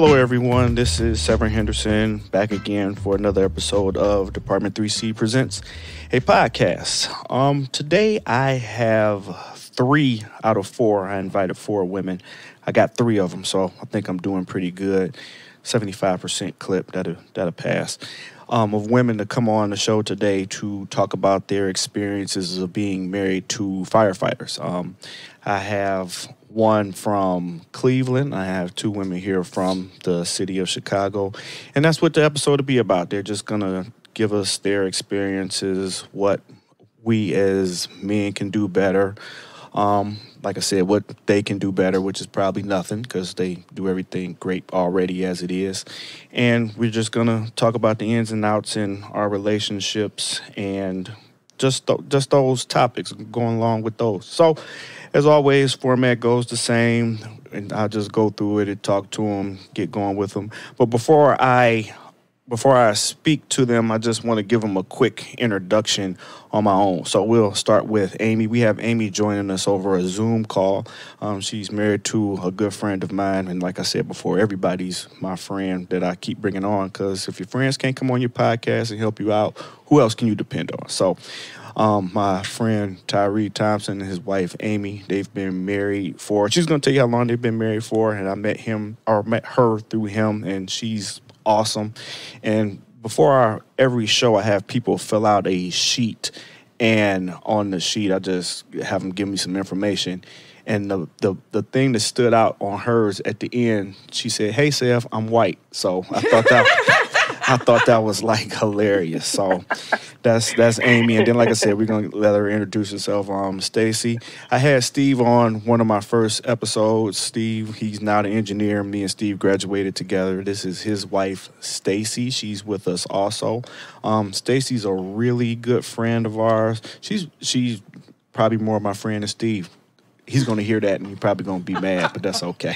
Hello, everyone. This is Severen Henderson back again for another episode of Department 3C Presents, a podcast. Today I have 3 out of 4. I invited 4 women. I got 3 of them, so I think I'm doing pretty good. 75% clip, that'll pass. Of women to come on the show today to talk about their experiences of being married to firefighters. I have one from Cleveland. I have 2 women here from the city of Chicago. And that's what the episode will be about. They're just going to give us their experiences, what we as men can do better. Like I said, what they can do better, which is probably nothing because they do everything great already as it is. And we're just going to talk about the ins and outs in our relationships and just those topics going along with those. So, as always, format goes the same, and I'll just go through it and talk to them, get going with them. But before I speak to them, I just want to give them a quick introduction on my own. So we'll start with Amy. We have Amy joining us over a Zoom call. She's married to a good friend of mine, and like I said before, everybody's my friend that I keep bringing on, because if your friends can't come on your podcast and help you out, who else can you depend on? So my friend Tyree Thompson and his wife Amy, they've been married for, she's going to tell you how long they've been married for, and I met her through him, and she's awesome. And before every show, I have people fill out a sheet, and on the sheet, I just have them give me some information. And the thing that stood out on hers at the end, she said, "Hey, Sev, I'm white." So I thought that was like hilarious. So that's Amy. And then, like I said, we're gonna let her introduce herself. Stacy. I had Steve on one of my first episodes. Steve, he's now the engineer. Me and Steve graduated together. This is his wife, Stacy. She's with us also. Stacy's a really good friend of ours. She's probably more of my friend than Steve. He's going to hear that, and he's probably going to be mad, but that's okay.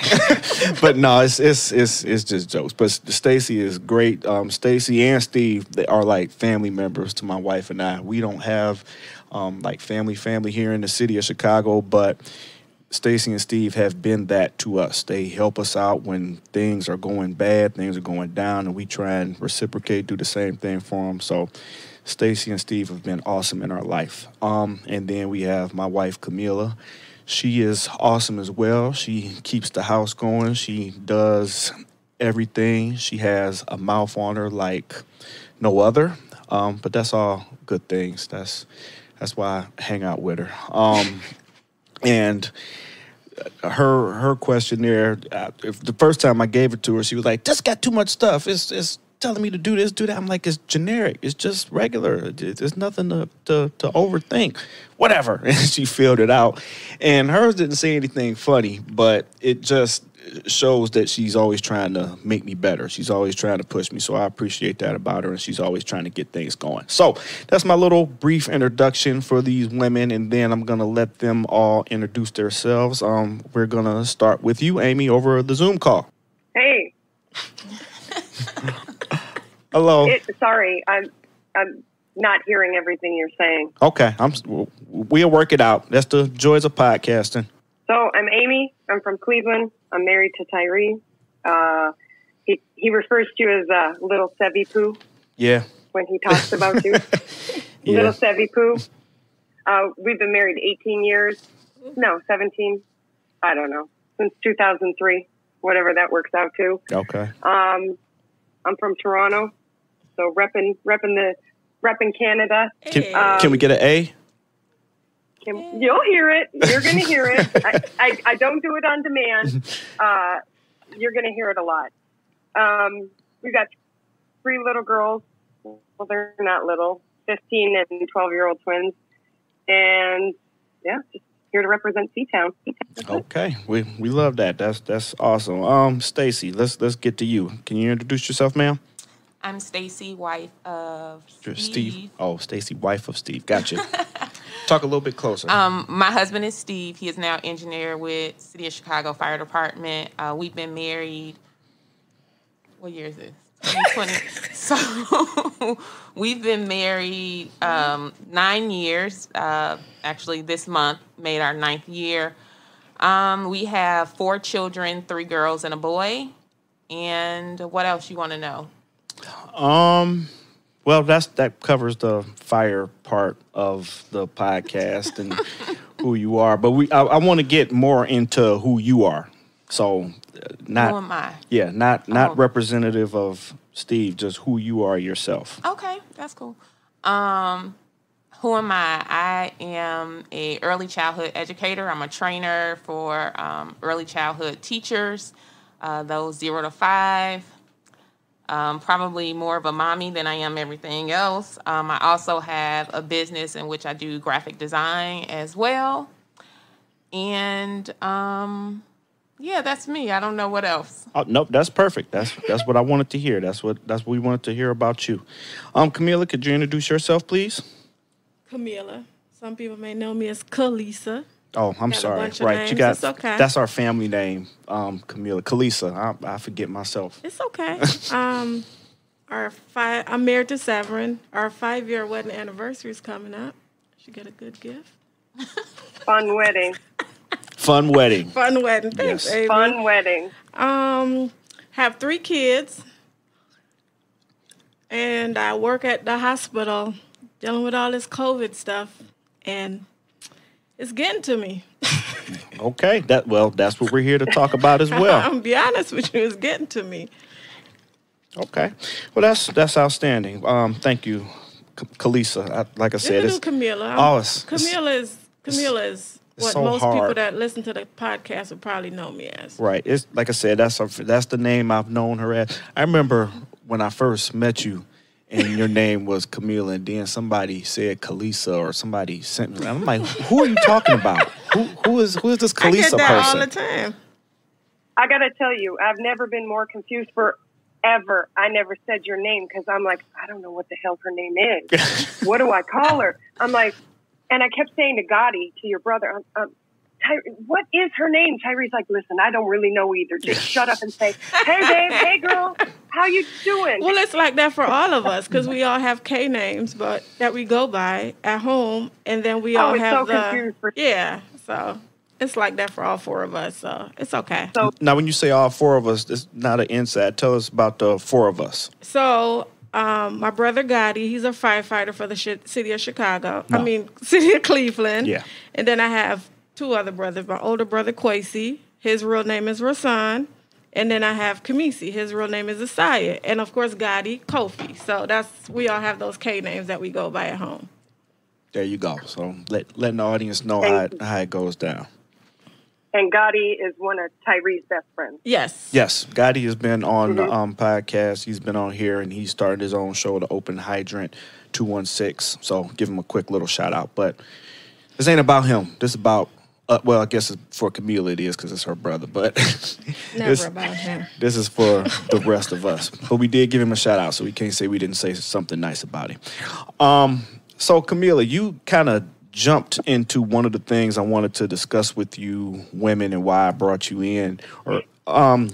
But no, it's just jokes. But Stacy is great. Stacy and Steve, they are like family members to my wife and I. We don't have like family here in the city of Chicago, but Stacy and Steve have been that to us. They help us out when things are going bad, things are going down, and we try and reciprocate, do the same thing for them. So Stacy and Steve have been awesome in our life. And then we have my wife, Camila. She is awesome as well. She keeps the house going. She does everything. She has a mouth on her like no other. But that's all good things. That's why I hang out with her. And her questionnaire, if the first time I gave it to her, she was like, "This got too much stuff. It's telling me to do this, do that." I'm like, "It's generic. It's just regular. There's nothing to overthink." Whatever. And she filled it out. And hers didn't say anything funny, but it just shows that she's always trying to make me better. She's always trying to push me. So I appreciate that about her, and she's always trying to get things going. So that's my little brief introduction for these women, and then I'm going to let them all introduce themselves. We're going to start with you, Amy, over the Zoom call. Hey. Hello. Sorry, I'm not hearing everything you're saying. Okay, we'll work it out. That's the joys of podcasting. So I'm Amy. I'm from Cleveland. I'm married to Tyree. He refers to you as little Sevy Poo. Yeah. When he talks about you, yeah. Little Sevy Poo. We've been married 18 years. No, 17. I don't know, since 2003. Whatever that works out to. Okay. I'm from Toronto, so repping Canada. Can we get an A? You'll hear it. You're going to hear it. I don't do it on demand. You're going to hear it a lot. We've got 3 little girls. Well, they're not little. 15 and 12-year-old twins. And, yeah, just here to represent C-Town. Okay. We love that. That's awesome. Stacy, let's get to you. Can you introduce yourself, ma'am? I'm Stacy, wife of Steve. Oh, Stacy, wife of Steve. Gotcha. Talk a little bit closer. My husband is Steve. He is now engineer with City of Chicago Fire Department. We've been married. What year is this? 2020. So we've been married 9 years. Actually, this month made our 9th year. We have 4 children, 3 girls and a boy. And what else you want to know? Well, that covers the fire part of the podcast and who you are. But I want to get more into who you are. So, not Who am I? Yeah, not representative of Steve, just who you are yourself. Okay, that's cool. Who am I? I am a early childhood educator. I'm a trainer for early childhood teachers, those 0 to 5. Probably more of a mommy than I am everything else. I also have a business in which I do graphic design as well. And yeah, that's me. I don't know what else. Oh, nope, that's perfect. That's what I wanted to hear. That's what we wanted to hear about you. Camila, could you introduce yourself, please? Camila. Some people may know me as Kalisa. Oh, I'm sorry. Right, you got. Okay. That's our family name, Camila. Kalisa. I forget myself. It's okay. I'm married to Severen. Our 5-year wedding anniversary is coming up. Should get a good gift. Fun wedding. Fun wedding. Fun wedding. Thanks, yes. Amy. Fun wedding. Have 3 kids, and I work at the hospital dealing with all this COVID stuff, and it's getting to me. Okay, that's what we're here to talk about as well. I'm gonna be honest with you, it's getting to me. Okay, well that's outstanding. Thank you, Kalisa. Like I said, it's Camila. Camila is what so most hard. People that listen to the podcast would probably know me as. Right. It's like I said, that's the name I've known her as. I remember when I first met you, and your name was Camila, and then somebody said Kalisa, or somebody sent me. I'm like, who are you talking about? Who is this Kalisa person? I get that person? All the time. I gotta tell you, I've never been more confused forever. I never said your name because I'm like, I don't know what the hell her name is. What do I call her? I'm like, and I kept saying to Gotti, to your brother, what is her name? Tyree's like, listen, I don't really know either. Just shut up and say, hey, babe, hey, girl, how you doing? Well, it's like that for all of us because we all have K names, but that we go by at home, and then we all have so it's like that for all 4 of us. So it's okay. So now, when you say all 4 of us, it's not an inside. Tell us about the 4 of us. So my brother Gotti, he's a firefighter for the city of Chicago. No. I mean, city of Cleveland. Yeah. And then I have 2 other brothers. My older brother, Kwesi, his real name is Rasan. And then I have Kamisi, his real name is Asaya. And, of course, Gotti, Kofi. So we all have those K names that we go by at home. There you go. So letting the audience know how it goes down. And Gotti is one of Tyree's best friends. Yes. Yes. Gotti has been on the podcast. He's been on here, and he started his own show, The Open Hydrant 216. So give him a quick little shout out. But this ain't about him. This is about, well, I guess for Camila it is because it's her brother. But never about him. This is for the rest of us. But we did give him a shout out, so we can't say we didn't say something nice about him. So Camila, you kind of jumped into one of the things I wanted to discuss with you women and why I brought you in. Or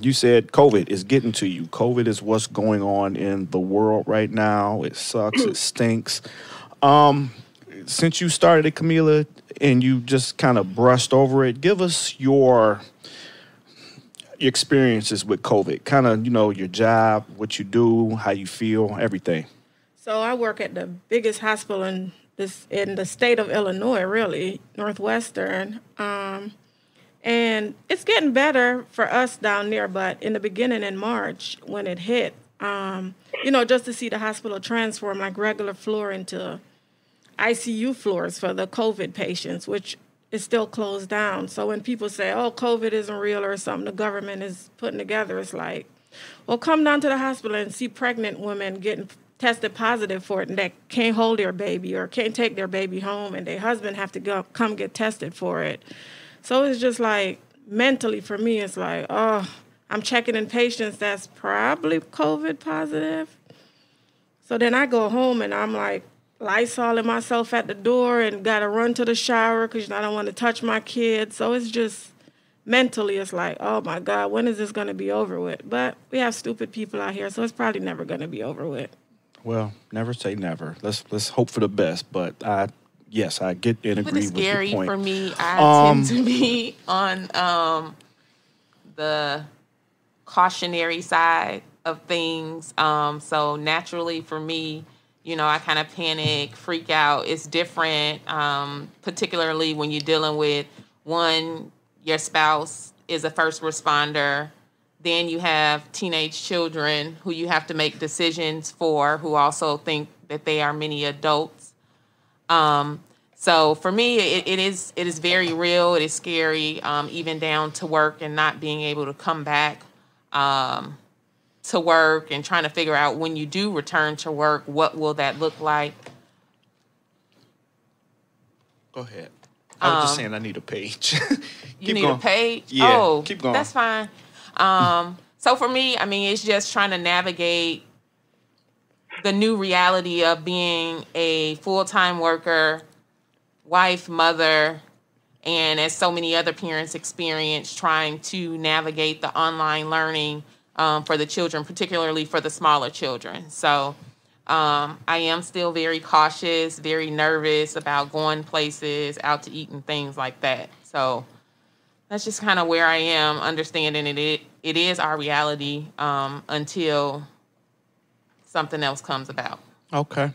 you said COVID is getting to you. COVID is what's going on in the world right now. It sucks. It stinks. Since you started it, Camila, and you just kind of brushed over it, give us your experiences with COVID. Kind of, your job, what you do, how you feel, everything. So I work at the biggest hospital in the state of Illinois, really, Northwestern. And it's getting better for us down there, but in the beginning in March when it hit, just to see the hospital transform like regular floor into ICU floors for the COVID patients, which is still closed down. So when people say, oh, COVID isn't real or something the government is putting together, it's like, well, come down to the hospital and see pregnant women getting tested positive for it and that can't hold their baby or can't take their baby home and their husband have to come get tested for it. So it's just like mentally for me, it's like, oh, I'm checking in patients that's probably COVID positive. So then I go home and I'm like Lysoling myself at the door and got to run to the shower because I don't want to touch my kids. So it's just mentally, it's like, oh my God, when is this going to be over with? But we have stupid people out here, so it's probably never going to be over with. Well, never say never. Let's hope for the best. But I get and agree with your point. Scary for me. I tend to be on the cautionary side of things. So naturally for me, I kind of panic, freak out. It's different, particularly when you're dealing with your spouse is a first responder. Then you have teenage children who you have to make decisions for, who also think that they are mini adults. So for me, it is very real. It is scary, even down to work and not being able to come back to work and trying to figure out when you do return to work, what will that look like? Go ahead. I was just saying I need a page. You need a page? Yeah, keep going. That's fine. So for me, I mean, it's just trying to navigate the new reality of being a full-time worker, wife, mother, and as so many other parents experience, trying to navigate the online learning for the children, particularly for the smaller children. So I am still very cautious, very nervous about going places, out to eat and things like that. So that's just kind of where I am, understanding it is our reality until something else comes about. Okay.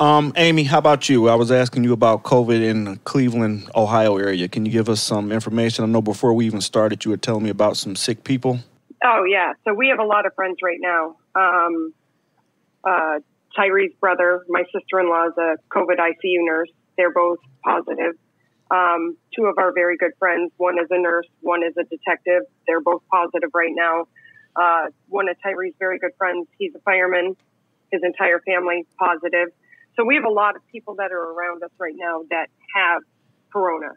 Amy, how about you? I was asking you about COVID in the Cleveland, Ohio area. Can you give us some information? I know before we even started, you were telling me about some sick people. Oh, yeah. So we have a lot of friends right now. Tyree's brother, my sister-in-law, is a COVID ICU nurse. They're both positive. Two of our very good friends, one is a nurse, one is a detective. They're both positive right now. One of Tyree's very good friends, he's a fireman. His entire family positive. So we have a lot of people that are around us right now that have corona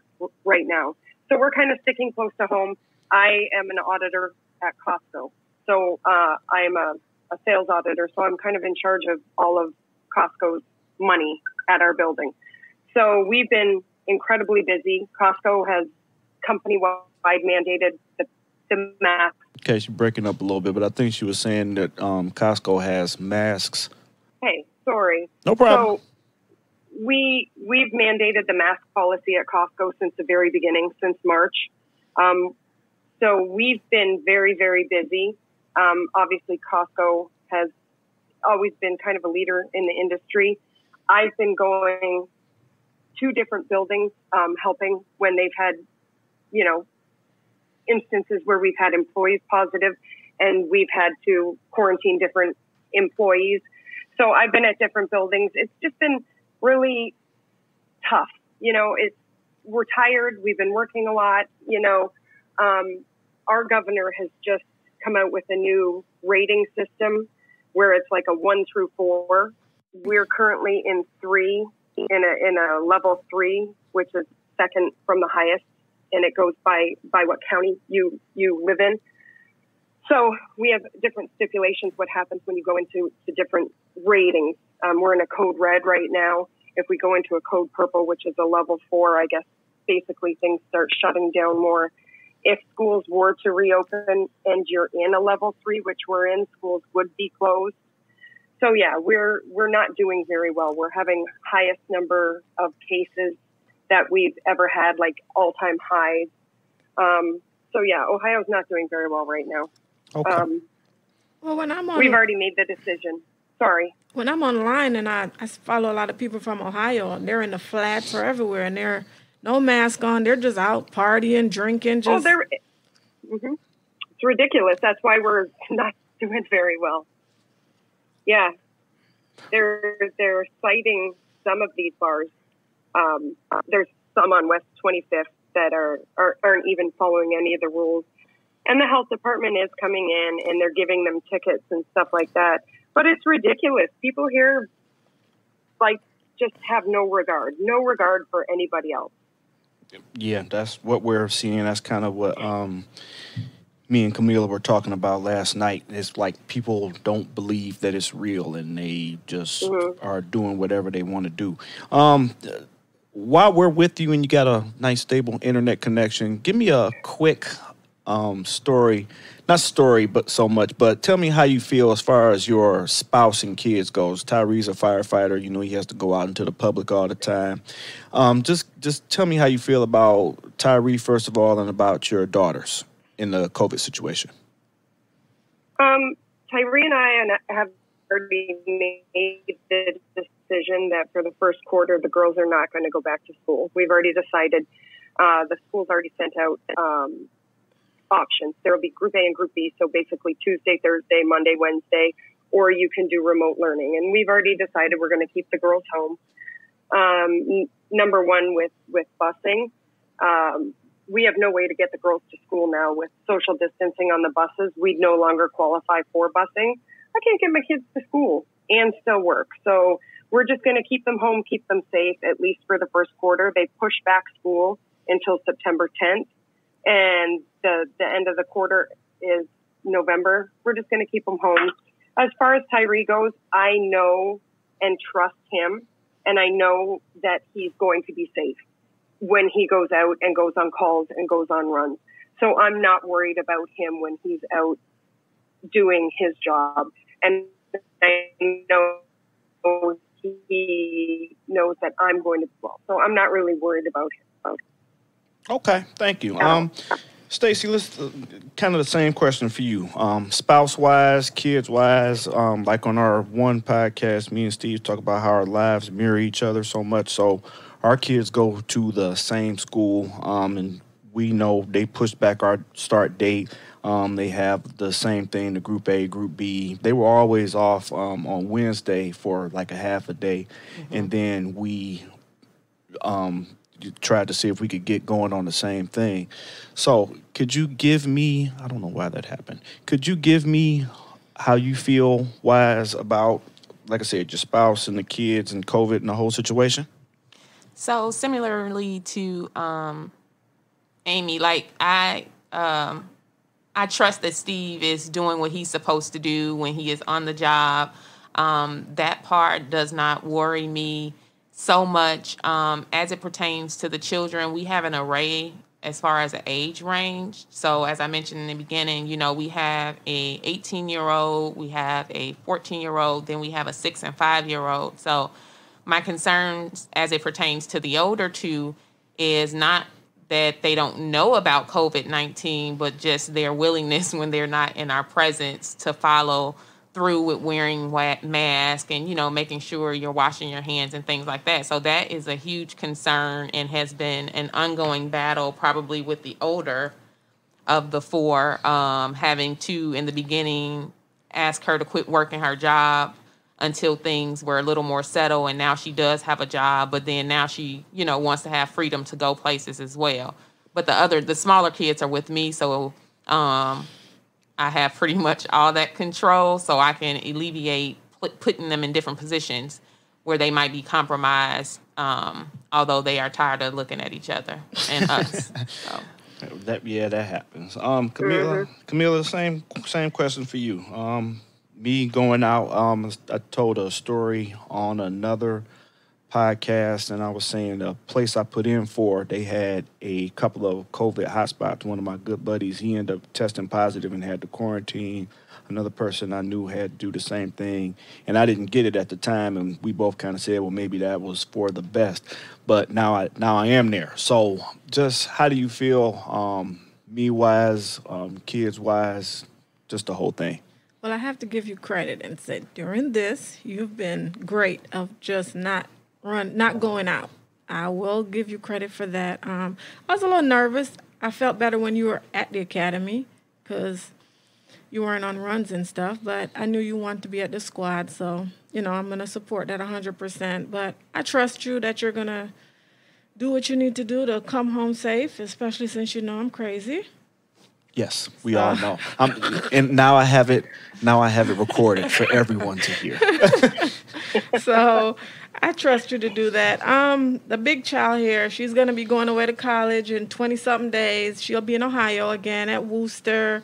right now. So we're kind of sticking close to home. I am an auditor at Costco. So I am a sales auditor. So I'm kind of in charge of all of Costco's money at our building. So we've been incredibly busy. Costco has company-wide mandated the mask. Okay, she's breaking up a little bit, but I think she was saying that Costco has masks. Hey, sorry. No problem. So we've mandated the mask policy at Costco since the very beginning, since March. So we've been very, very busy. Obviously, Costco has always been kind of a leader in the industry. I've been going to different buildings, helping when they've had, instances where we've had employees positive and we've had to quarantine different employees. So I've been at different buildings. It's just been really tough. We're tired. We've been working a lot. Our governor has just come out with a new rating system where it's like a 1 through 4. We're currently in 3, in a level 3, which is second from the highest, and it goes by what county you live in. So we have different stipulations what happens when you go into the different ratings. We're in a code red right now. If we go into a code purple, which is a level 4, I guess basically things start shutting down more. If schools were to reopen and you're in a level 3, which we're in, schools would be closed. So yeah, we're not doing very well. We're having highest number of cases that we've ever had, like all-time highs. So yeah, Ohio's not doing very well right now. Okay. Well, we've already made the decision. Sorry. When I'm online and I follow a lot of people from Ohio, and they're in the flats or everywhere, and they're no mask on. They're just out partying, drinking. It's ridiculous. That's why we're not doing very well. Yeah, they're citing some of these bars. There's some on West 25th that aren't even following any of the rules. And the health department is coming in and they're giving them tickets and stuff like that. But it's ridiculous. People here, just have no regard for anybody else. Yeah, that's what we're seeing. That's kind of what me and Camila were talking about last night. It's like people don't believe that it's real and they just are doing whatever they want to do. While we're with you and you got a nice stable internet connection, give me a quick story. Not story, but so much. But tell me how you feel as far as your spouse and kids goes. Tyree's a firefighter. He has to go out into the public all the time. Just tell me how you feel about Tyree, first of all, and about your daughters in the COVID situation. Tyree and I have already made the decision that for the first quarter, the girls are not going to go back to school. We've already decided. The school's already sent out options. There will be Group A and Group B, so basically Tuesday, Thursday, Monday, Wednesday, or you can do remote learning. And we've already decided we're going to keep the girls home. Number one, with busing, we have no way to get the girls to school now. With social distancing on the buses, we'd no longer qualify for busing. I can't get my kids to school and still work. So we're just going to keep them home, keep them safe, at least for the first quarter. They pushed back school until September 10th. And the end of the quarter is November. We're just going to keep them home. As far as Tyree goes, I know and trust him. And I know that he's going to be safe when he goes out and goes on calls and goes on runs. So I'm not worried about him when he's out doing his job. And I know he knows that I'm going to be well. So I'm not really worried about him. Okay, thank you. Stacey, let's kind of the same question for you. Spouse-wise, kids-wise, like on our one podcast, me and Steve talk about how our lives mirror each other so much. So our kids go to the same school, and we know they pushed back our start date. They have the same thing, the Group A, Group B. They were always off on Wednesday for like a half a day, and then we tried to see if we could get going on the same thing. So could you give me, I don't know why that happened, could you give me how you feel wise about, like I said, your spouse and the kids and COVID and the whole situation? So similarly to Amy, like I trust that Steve is doing what he's supposed to do when he is on the job. That part does not worry me so much. As it pertains to the children, we have an array as far as the age range. So as I mentioned in the beginning, we have a 18-year-old, we have a 14-year-old, then we have a 6 and 5-year-old. So my concerns as it pertains to the older two is not that they don't know about COVID-19, but just their willingness when they're not in our presence to follow through with wearing mask and, making sure you're washing your hands and things like that. So that is a huge concern and has been an ongoing battle probably with the older of the four, having to, in the beginning, ask her to quit working her job until things were a little more settled. And now she does have a job, but then now she, wants to have freedom to go places as well. But the smaller kids are with me, so I have pretty much all that control, so I can alleviate putting them in different positions where they might be compromised, although they are tired of looking at each other and us. So. That happens. Camila, same question for you. Me going out, I told a story on another podcast, and I was saying the place I put in for, they had a couple of COVID hotspots. One of my good buddies, he ended up testing positive and had to quarantine. Another person I knew had to do the same thing, and I didn't get it at the time, and we both kind of said, well, maybe that was for the best. But now I am there. So just how do you feel, me-wise, kids-wise, just the whole thing? Well, I have to give you credit and say during this, you've been great of just not going out. I will give you credit for that. I was a little nervous. I felt better when you were at the academy because you weren't on runs and stuff, but I knew you wanted to be at the squad, so, I'm going to support that 100%. But I trust you that you're going to do what you need to do to come home safe, especially since I'm crazy. Yes, we all know. And now I have it recorded for everyone to hear. So I trust you to do that. The big child here, she's going to be going away to college in 20-something days. She'll be in Ohio again at Worcester.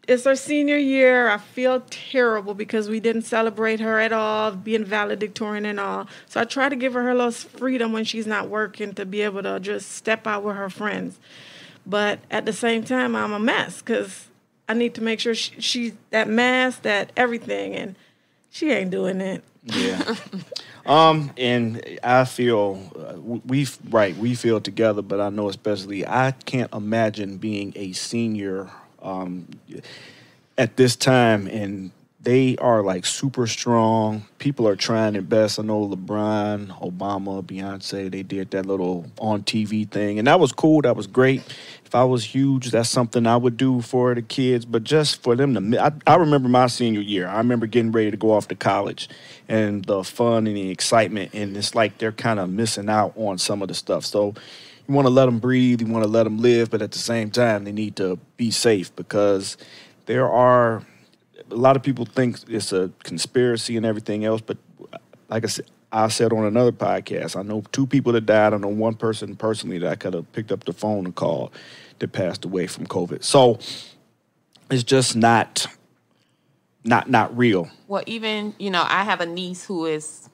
It's her senior year. I feel terrible because we didn't celebrate her at all, being valedictorian and all. So I try to give her little freedom when she's not working to be able to just step out with her friends. But at the same time, I'm a mess because I need to make sure she's that mask, that everything, and she ain't doing it. Yeah. And I feel we feel together, but I know especially I can't imagine being a senior at this time, and they are like super strong. People are trying their best. I know LeBron, Obama, Beyonce, they did that little on TV thing, and that was cool. That was great. If I was huge, that's something I would do for the kids. But just for them to, I remember my senior year. I remember getting ready to go off to college, and the fun and the excitement, and it's like they're kind of missing out on some of the stuff. So you want to let them breathe, you want to let them live, but at the same time, they need to be safe because there are a lot of people think it's a conspiracy and everything else, but like I said on another podcast, I know 2 people that died. I know one person personally that I could have picked up the phone and called that passed away from COVID. So it's just not real. Well, even, I have a niece who is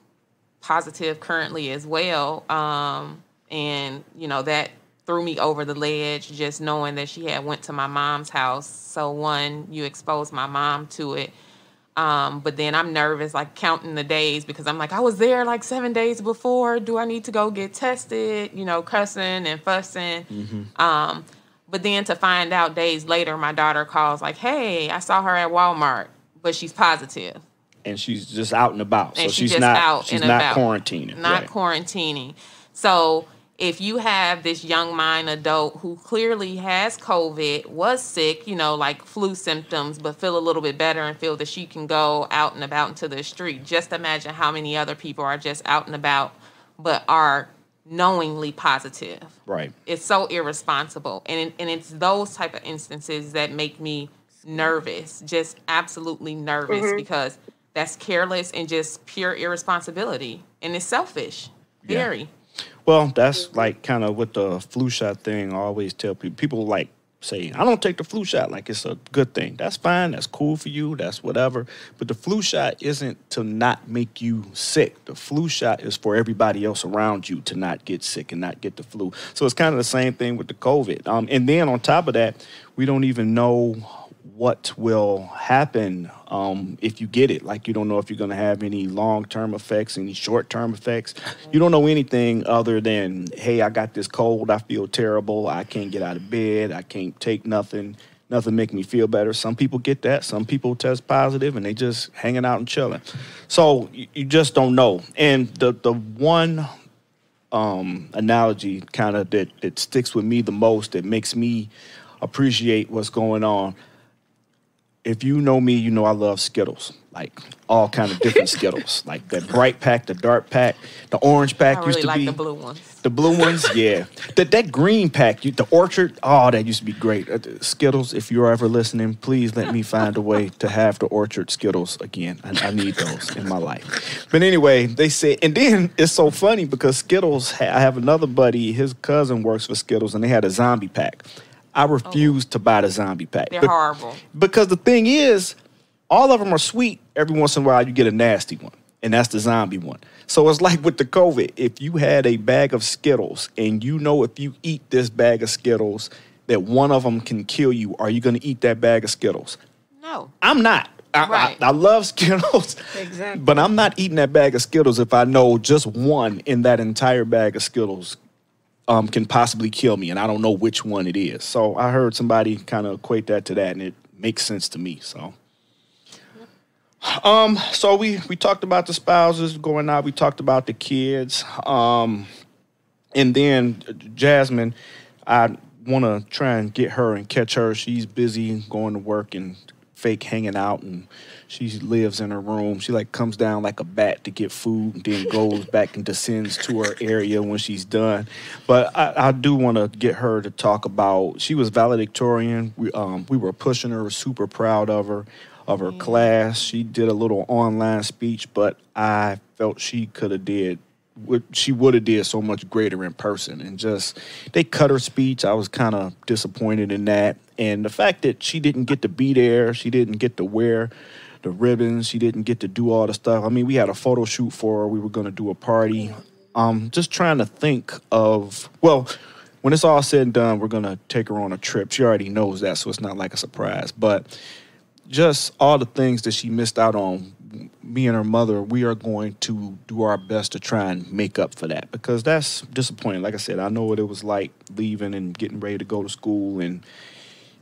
positive currently as well. And, that threw me over the ledge just knowing that she had went to my mom's house. So one, you expose my mom to it. But then I'm nervous, like counting the days because I'm like, I was there like 7 days before. Do I need to go get tested? Cussing and fussing. Mm-hmm. But then to find out days later, my daughter calls like, hey, I saw her at Walmart, but she's positive. And she's just out and about. And so she's not out and about. Quarantining. Not right. quarantining. So if you have this young mind adult who clearly has COVID, was sick, like flu symptoms, but feel a little bit better and feel that she can go out and about into the street, just imagine how many other people are just out and about but are knowingly positive. Right. It's so irresponsible. And it's those type of instances that make me nervous, just absolutely nervous, mm-hmm. because that's careless and just pure irresponsibility. And it's selfish. Very. Yeah. Well, that's like kind of with the flu shot thing. I always tell people, like say, I don't take the flu shot like it's a good thing. That's fine. That's cool for you. That's whatever. But the flu shot isn't to not make you sick. The flu shot is for everybody else around you to not get sick and not get the flu. So it's kind of the same thing with the COVID. And then on top of that, we don't even know what will happen if you get it. Like, you don't know if you're going to have any long-term effects, any short-term effects. You don't know anything other than, hey, I got this cold, I feel terrible, I can't get out of bed, I can't take nothing make me feel better. Some people get that. Some people test positive and they just hanging out and chilling. So you just don't know. And the one analogy kind of that sticks with me the most, that makes me appreciate what's going on. If you know me, you know I love Skittles, like all kind of different Skittles, like that bright pack, the dark pack, the orange pack used to be. I really like the blue ones. The blue ones, yeah. That green pack, the Orchard, that used to be great. Skittles, if you're ever listening, please let me find a way to have the Orchard Skittles again. I need those in my life. But anyway, they said, and then it's so funny because Skittles, I have another buddy, his cousin works for Skittles, and they had a zombie pack. I refuse to buy the zombie pack. They're horrible. Because the thing is, all of them are sweet. Every once in a while, you get a nasty one, and that's the zombie one. So it's like with the COVID. If you had a bag of Skittles, and you know if you eat this bag of Skittles, that one of them can kill you, are you going to eat that bag of Skittles? No. I'm not. I love Skittles. Exactly. But I'm not eating that bag of Skittles if I know just one in that entire bag of Skittles can possibly kill me, and I don't know which one it is. So I heard somebody kind of equate that to that, and it makes sense to me. So, so we talked about the spouses going out. We talked about the kids, and then Jasmine, I want to try and get her and catch her. She's busy going to work and fake hanging out, and she lives in her room. She like comes down like a bat to get food and then goes back and descends to her area when she's done. But I do want to get her to talk about, she was valedictorian. We were pushing her, super proud of her class. She did a little online speech, but I felt she could have did what she would have did so much greater in person. And just, they cut her speech. I was kind of disappointed in that. And the fact that she didn't get to be there, she didn't get to wear the ribbons, she didn't get to do all the stuff. I mean, we had a photo shoot for her. We were going to do a party. Just trying to think of, well, when it's all said and done, we're going to take her on a trip. She already knows that, so it's not like a surprise. But just all the things that she missed out on, me and her mother, we are going to do our best to try and make up for that, because that's disappointing. Like I said, I know what it was like leaving and getting ready to go to school and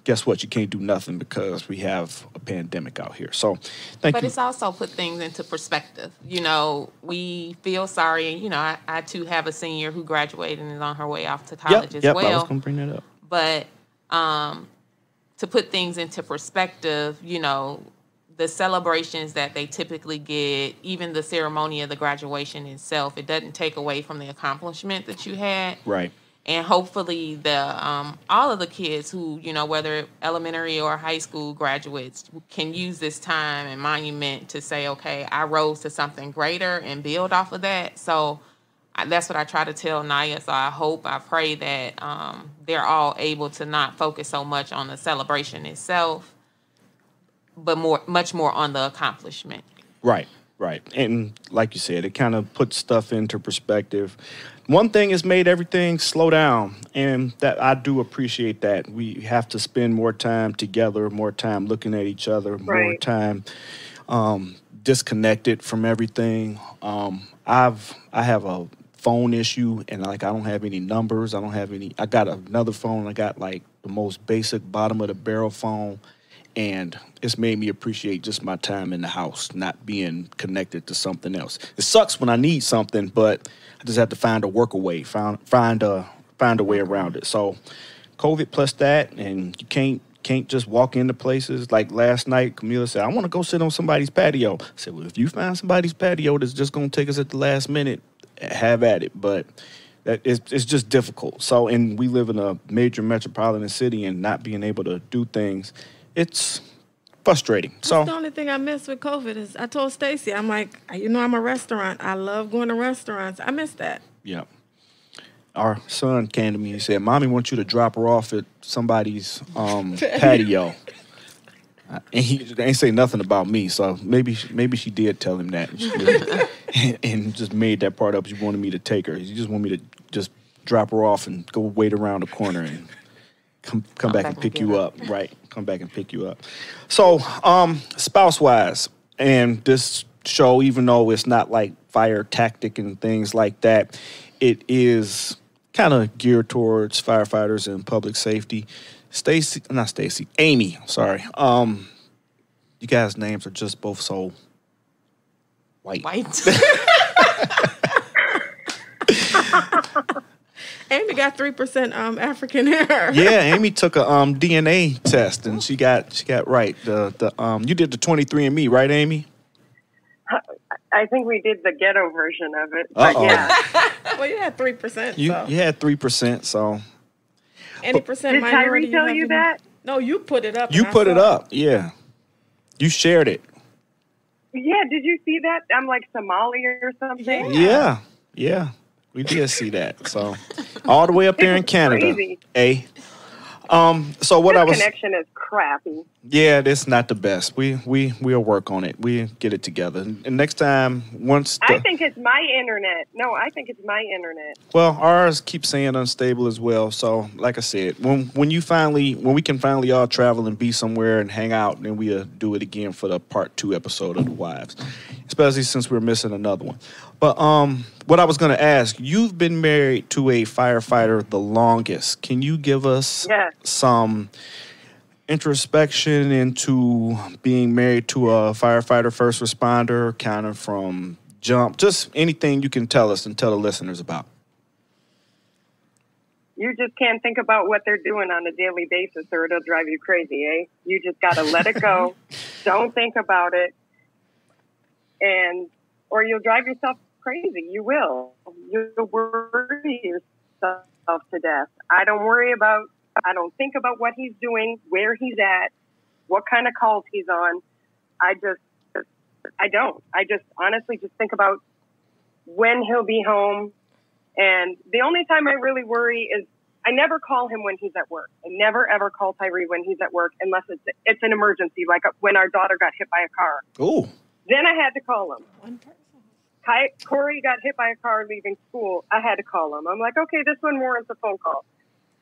guess what? You can't do nothing because we have a pandemic out here. So thank you. But it's also put things into perspective. You know, we feel sorry. You know, I too have a senior who graduated and is on her way off to college as well. I was going to bring that up. But to put things into perspective, you know, the celebrations that they typically get, even the ceremony of the graduation itself, it doesn't take away from the accomplishment that you had. Right. And hopefully all of the kids who, you know, whether elementary or high school graduates, can use this time and monument to say, okay, I rose to something greater and build off of that. So that's what I try to tell Naya. So I pray that they're all able to not focus so much on the celebration itself, but much more on the accomplishment. Right. And like you said, it kind of puts stuff into perspective. One thing has made everything slow down, and that I do appreciate that. We have to spend more time together, more time looking at each other, more time disconnected from everything. I have a phone issue, and I don't have any numbers. I got another phone. I got like the most basic bottom of the barrel phone. And it's made me appreciate just my time in the house, not being connected to something else. It sucks when I need something, but I just have to find a find a way around it. So COVID plus that, and you can't just walk into places. Like last night, Camila said, I want to go sit on somebody's patio. I said, well, if you find somebody's patio that's just going to take us at the last minute, have at it. But it's just difficult. So, and we live in a major metropolitan city, and not being able to do things, it's frustrating. That's the only thing I miss with COVID is I told Stacy, I'm like, you know, I'm a restaurant. I love going to restaurants. I miss that. Yeah. Our son came to me and said, Mommy wants you to drop her off at somebody's patio. And he ain't say nothing about me, so maybe she did tell him that. And just made that part up. She wanted me to take her. She just wanted me to just drop her off and go wait around the corner and come back and pick you up. Right. Come back and pick you up. So, spouse-wise, and this show, even though it's not like fire tactic and things like that, it is kind of geared towards firefighters and public safety. Amy, sorry. You guys' names are just both so white. Amy got 3% African hair. Yeah, Amy took a DNA test and she got right. You did the 23andMe, right, Amy? I think we did the ghetto version of it. But yeah. Well, you had 3%. You had 3%, so. Any percent minority. Did Tyree tell you that? No, you put it up. You put it up, yeah. You shared it. Yeah, did you see that? I'm like Somali or something. Yeah. We did see that. So all the way up there in Canada. Crazy. So what This connection is crappy. Yeah, that's not the best. We'll work on it. We get it together. And next time, I think it's my internet. No, I think it's my internet. Well, ours keeps saying unstable as well. So, like I said, when we can finally all travel and be somewhere and hang out, then we'll do it again for the part 2 episode of The Wives, especially since we're missing another one. But what I was going to ask, you've been married to a firefighter the longest. Can you give us some introspection into being married to a firefighter, first responder, kind of from jump, just anything you can tell us and tell the listeners about? You just can't think about what they're doing on a daily basis or it'll drive you crazy, eh? You just got to let it go. Don't think about it. Or you'll drive yourself crazy. You will. You'll worry yourself to death. I don't think about what he's doing, where he's at, what kind of calls he's on. I don't. I just honestly just think about when he'll be home. And the only time I really worry is I never call him when he's at work. I never, ever call Tyree when he's at work unless it's an emergency, like when our daughter got hit by a car. Oh. Then I had to call him. Corey got hit by a car leaving school. I had to call him. I'm like, okay, this one warrants a phone call.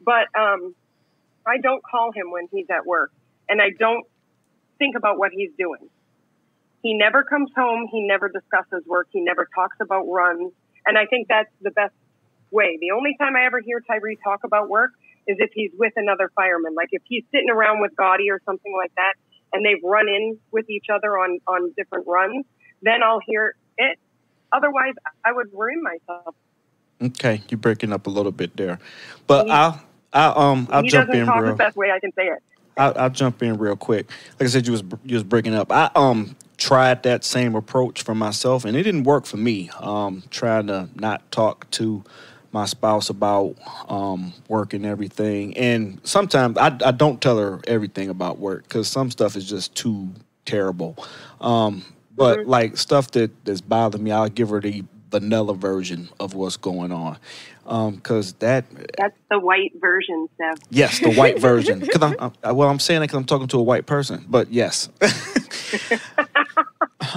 But I don't call him when he's at work. And I don't think about what he's doing. He never comes home. He never discusses work. He never talks about runs. And I think that's the best way. The only time I ever hear Tyree talk about work is if he's with another fireman. Like if he's sitting around with Gotti or something like that, and they've run in with each other on different runs, then I'll hear it. Otherwise, I would ruin myself. Okay, you're breaking up a little bit there, but I'll he jump doesn't in talk real. the best way I can say it. I'll jump in real quick. Like I said, you was breaking up. I tried that same approach for myself, and it didn't work for me. Trying to not talk to my spouse about work and everything, and sometimes I don't tell her everything about work because some stuff is just too terrible. But like stuff that's bothering me, I'll give her the vanilla version of what's going on. Because that's the white version, Steph. Yes, the white version. Because I'm saying it because I'm talking to a white person. But yes.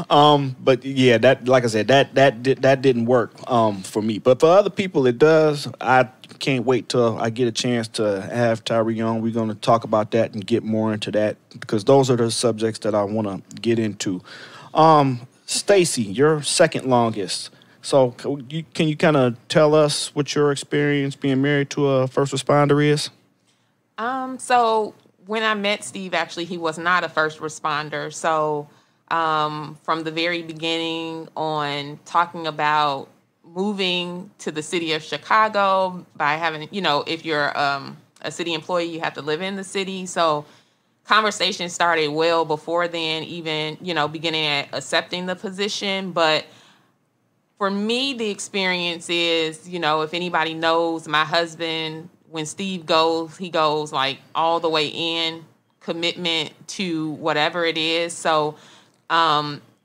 But yeah, that, like I said, that didn't work for me. But for other people, it does. I can't wait till I get a chance to have Tyree on. We're going to talk about that and get more into that because those are the subjects that I want to get into. Stacy, your second longest. So can you kind of tell us what your experience being married to a first responder is? So when I met Steve, actually, he was not a first responder. So from the very beginning on talking about moving to the city of Chicago by having, if you're a city employee, you have to live in the city. So conversation started well before then, even, beginning at accepting the position. But for me, the experience is, if anybody knows my husband, when Steve goes, he goes like all the way in, commitment to whatever it is. So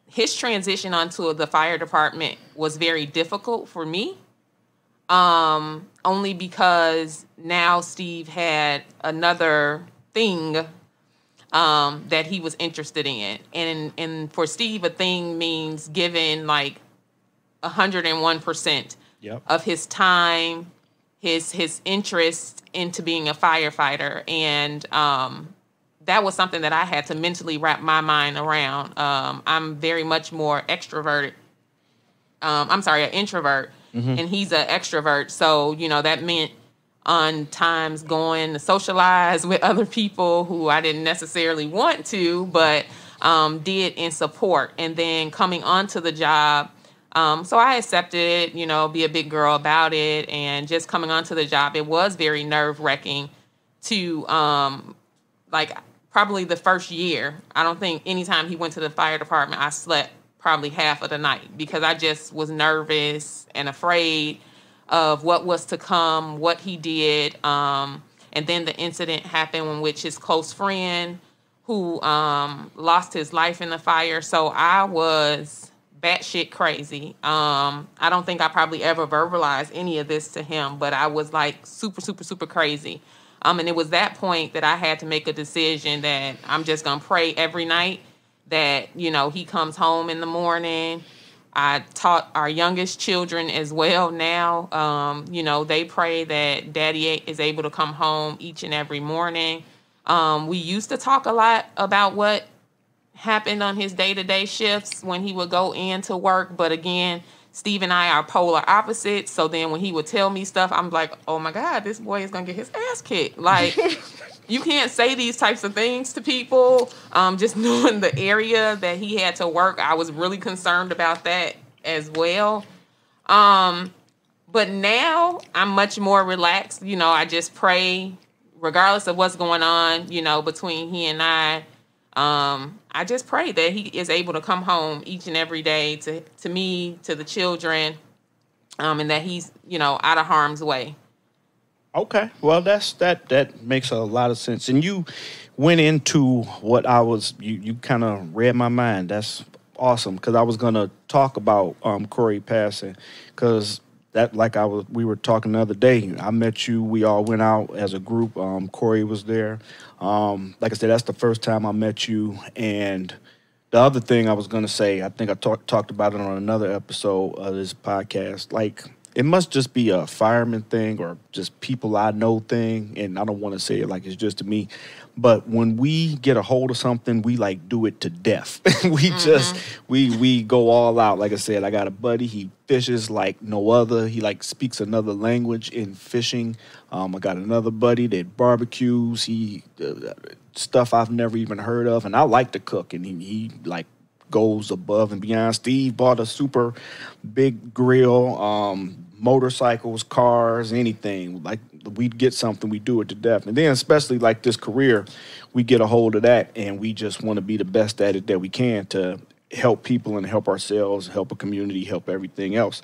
his transition onto the fire department was very difficult for me, only because now Steve had another thing that he was interested in. And for Steve, a thing means giving like 101% of his time, his interest into being a firefighter. And that was something that I had to mentally wrap my mind around. I'm very much more extroverted. An introvert, and he's an extrovert. So, that meant on times going to socialize with other people who I didn't necessarily want to, but did in support. And then coming onto the job, so I accepted it, be a big girl about it. And just coming onto the job, it was very nerve-wracking to, probably the first year. I don't think anytime he went to the fire department, I slept probably half of the night because I just was nervous and afraid of what was to come, what he did. And then the incident happened in which his close friend who lost his life in the fire. So I was batshit crazy. I don't think I probably ever verbalized any of this to him, but I was like super, super, super crazy. And it was that point that I had to make a decision that I'm just going to pray every night that, he comes home in the morning. I taught our youngest children as well now. They pray that Daddy is able to come home each and every morning. We used to talk a lot about what happened on his day-to-day shifts when he would go into work. But again, Steve and I are polar opposites. So then when he would tell me stuff, I'm like, oh my God, this boy is going to get his ass kicked. Like, you can't say these types of things to people. Just knowing the area that he had to work, I was really concerned about that as well. But now I'm much more relaxed. I just pray regardless of what's going on, between he and I just pray that he is able to come home each and every day to me, to the children, and that he's, out of harm's way. Okay. Well, that makes a lot of sense. And you went into what you kind of read my mind. That's awesome because I was going to talk about Corey passing because that, we were talking the other day. I met you. We all went out as a group. Corey was there. Like I said, that's the first time I met you. And the other thing I was going to say, I think I talked about it on another episode of this podcast. Like, it must just be a fireman thing or just people I know thing. And I don't want to say it like it's just to me. But when we get a hold of something, we like do it to death. We go all out. Like I said, I got a buddy. He fishes like no other. He like speaks another language in fishing. I got another buddy that barbecues. He stuff I've never even heard of, and I like to cook. And he like goes above and beyond. Steve bought a super big grill. Motorcycles, cars, anything. Like we get something, we do it to death. And then especially like this career, we get a hold of that and we just want to be the best at it that we can to help people and help ourselves, help a community, help everything else.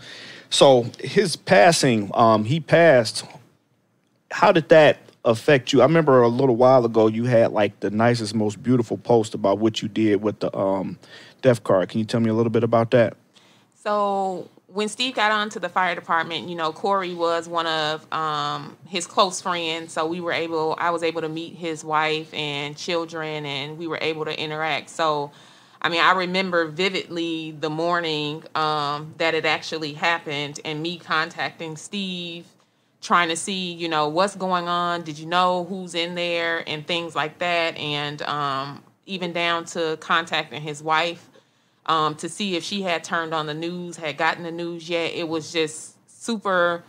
So his passing, he passed. How did that affect you? I remember a little while ago you had like the nicest, most beautiful post about what you did with the death card. Can you tell me a little bit about that? So when Steve got onto the fire department, Corey was one of his close friends. So I was able to meet his wife and children, and we were able to interact. So, I remember vividly the morning that it actually happened, and me contacting Steve, trying to see, what's going on. Did you know who's in there and things like that, and even down to contacting his wife. To see if she had turned on the news, had gotten the news yet. It was just super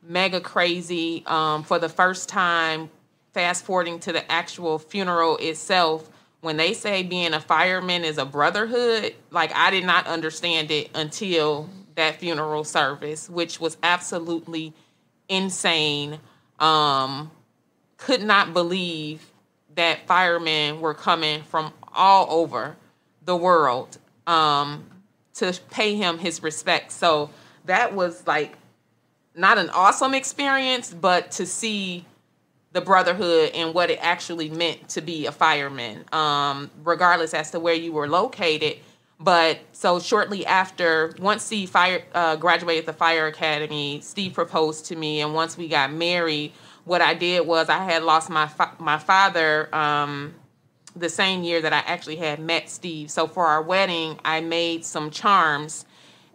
mega crazy. For the first time, fast forwarding to the actual funeral itself, when they say being a fireman is a brotherhood, like I did not understand it until that funeral service, which was absolutely insane. Could not believe that firemen were coming from all over the world to pay him his respect. So that was like not an awesome experience, but to see the brotherhood and what it actually meant to be a fireman, regardless as to where you were located. But so shortly after, once Steve graduated the fire academy, Steve proposed to me. And once we got married, what I did was I had lost my father the same year that I actually had met Steve. So for our wedding, I made some charms,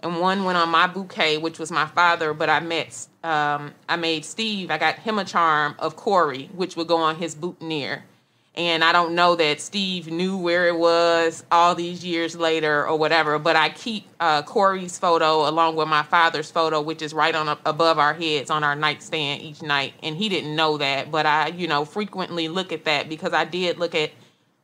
and one went on my bouquet, which was my father, but I made Steve, I got him a charm of Corey, which would go on his boutonniere. And I don't know that Steve knew where it was all these years later or whatever, but I keep Corey's photo along with my father's photo, which is right on above our heads on our nightstand each night. And he didn't know that, but I, frequently look at that because I did look at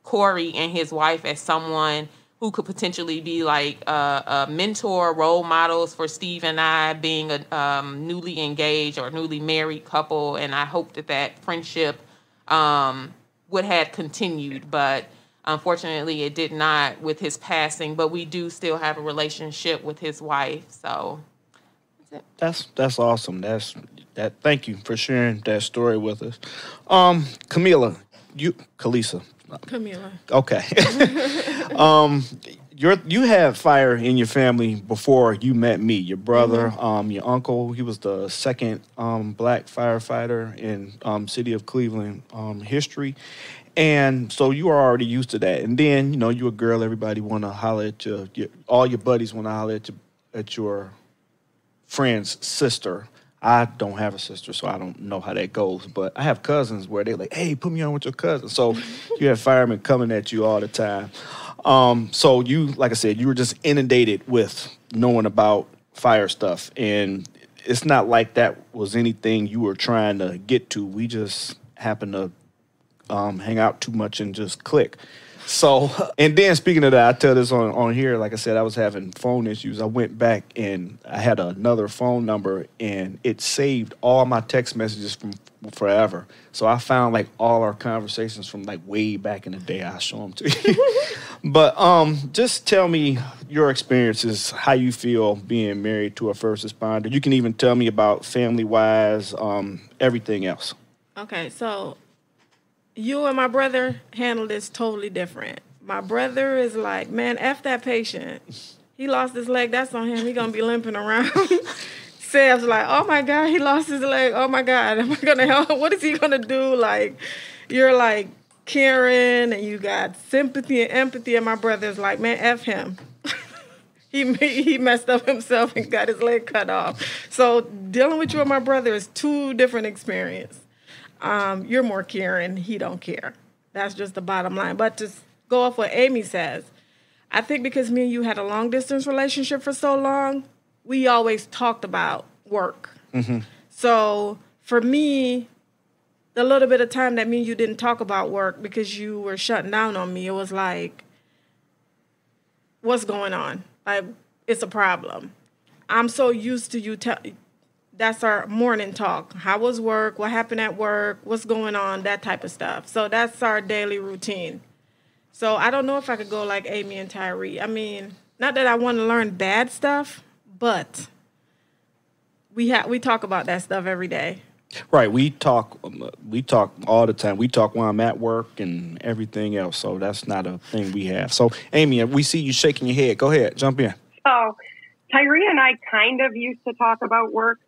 Corey and his wife as someone who could potentially be like a mentor, role models for Steve and I, being a newly engaged or newly married couple. And I hope that friendship would have continued, but unfortunately it did not with his passing. But we do still have a relationship with his wife. So that's it. That's awesome. Thank you for sharing that story with us. Camila, Camila. Okay. You had fire in your family before you met me. Your brother, your uncle, he was the second black firefighter in city of Cleveland history. And so you are already used to that. And then, you a girl, everybody want to holler at all your buddies want to holler at your friend's sister. I don't have a sister, so I don't know how that goes. But I have cousins where they're like, hey, put me on with your cousin. So you have firemen coming at you all the time. So you, like I said, you were just inundated with knowing about fire stuff. And it's not like that was anything you were trying to get to. We just happened to hang out too much and just click. So, and then speaking of that, I tell this on here, like I said, I was having phone issues. I went back and I had another phone number and it saved all my text messages from forever. So I found like all our conversations from like way back in the day. I'll show them to you. But just tell me your experiences, how you feel being married to a first responder. You can even tell me about family-wise, everything else. Okay, so you and my brother handle this totally different. My brother is like, man, F that patient. He lost his leg. That's on him. He going to be limping around. Seb's like, oh, my God, he lost his leg. Oh, my God, am I going to help him? What is he going to do? Like, you're like caring and you got sympathy and empathy. And my brother's like, man, F him. He messed up himself and got his leg cut off. So dealing with you and my brother is two different experiences. You're more caring. He don't care. That's just the bottom line. But to go off what Amy says, I think because me and you had a long distance relationship for so long, we always talked about work. Mm-hmm. So for me, the little bit of time that me and you didn't talk about work because you were shutting down on me, it was like, what's going on? Like, it's a problem. I'm so used to you. That's our morning talk. How was work? What happened at work? What's going on? That type of stuff. So that's our daily routine. So I don't know if I could go like Amy and Tyree. I mean, not that I want to learn bad stuff, but we talk about that stuff every day. Right. We talk all the time. We talk while I'm at work and everything else. So that's not a thing we have. So, Amy, we see you shaking your head. Go ahead. Jump in. So Tyree and I kind of used to talk about work,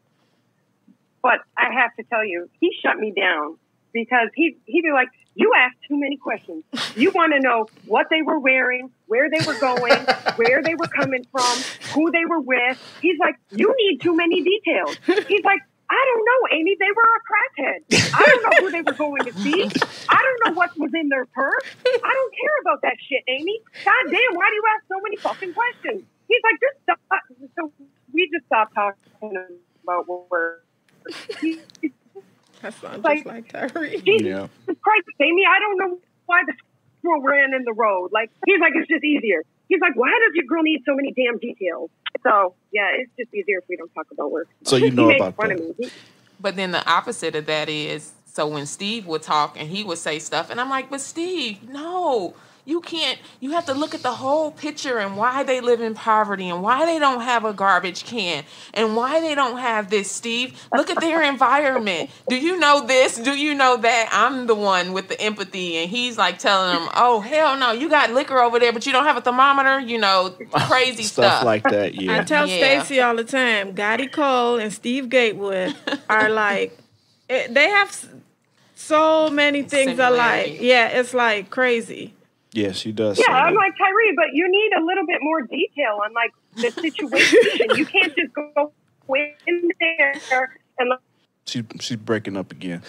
but I have to tell you, he shut me down because he'd be like, you ask too many questions. You want to know what they were wearing, where they were going, where they were coming from, who they were with. He's like, you need too many details. He's like, I don't know, Amy. They were a crackhead. I don't know who they were going to see. I don't know what was in their purse. I don't care about that shit, Amy. God damn, why do you ask so many fucking questions? He's like, just stop. So we just stopped talking about what we're... That sounds just like Tyree. Jesus Christ, Amy, I don't know why the girl ran in the road. Like, he's like, it's just easier. He's like, why does your girl need so many damn details? So, yeah, it's just easier if we don't talk about work. So you know about that. But then the opposite of that is, so when Steve would talk and he would say stuff, and I'm like, but Steve, no. You can't, you have to look at the whole picture and why they live in poverty and why they don't have a garbage can and why they don't have this, Steve. Look at their environment. Do you know this? Do you know that? I'm the one with the empathy. And he's like telling them, oh, hell no, you got liquor over there, but you don't have a thermometer, you know, crazy stuff. Like that, yeah. I tell Stacy all the time, Gotti Cole and Steve Gatewood are like, they have so many things alike. Yeah, it's like crazy. Yes, she does. Yeah, I'm like, Tyree, but you need a little bit more detail on, like, the situation. You can't just go in there and... She's breaking up again.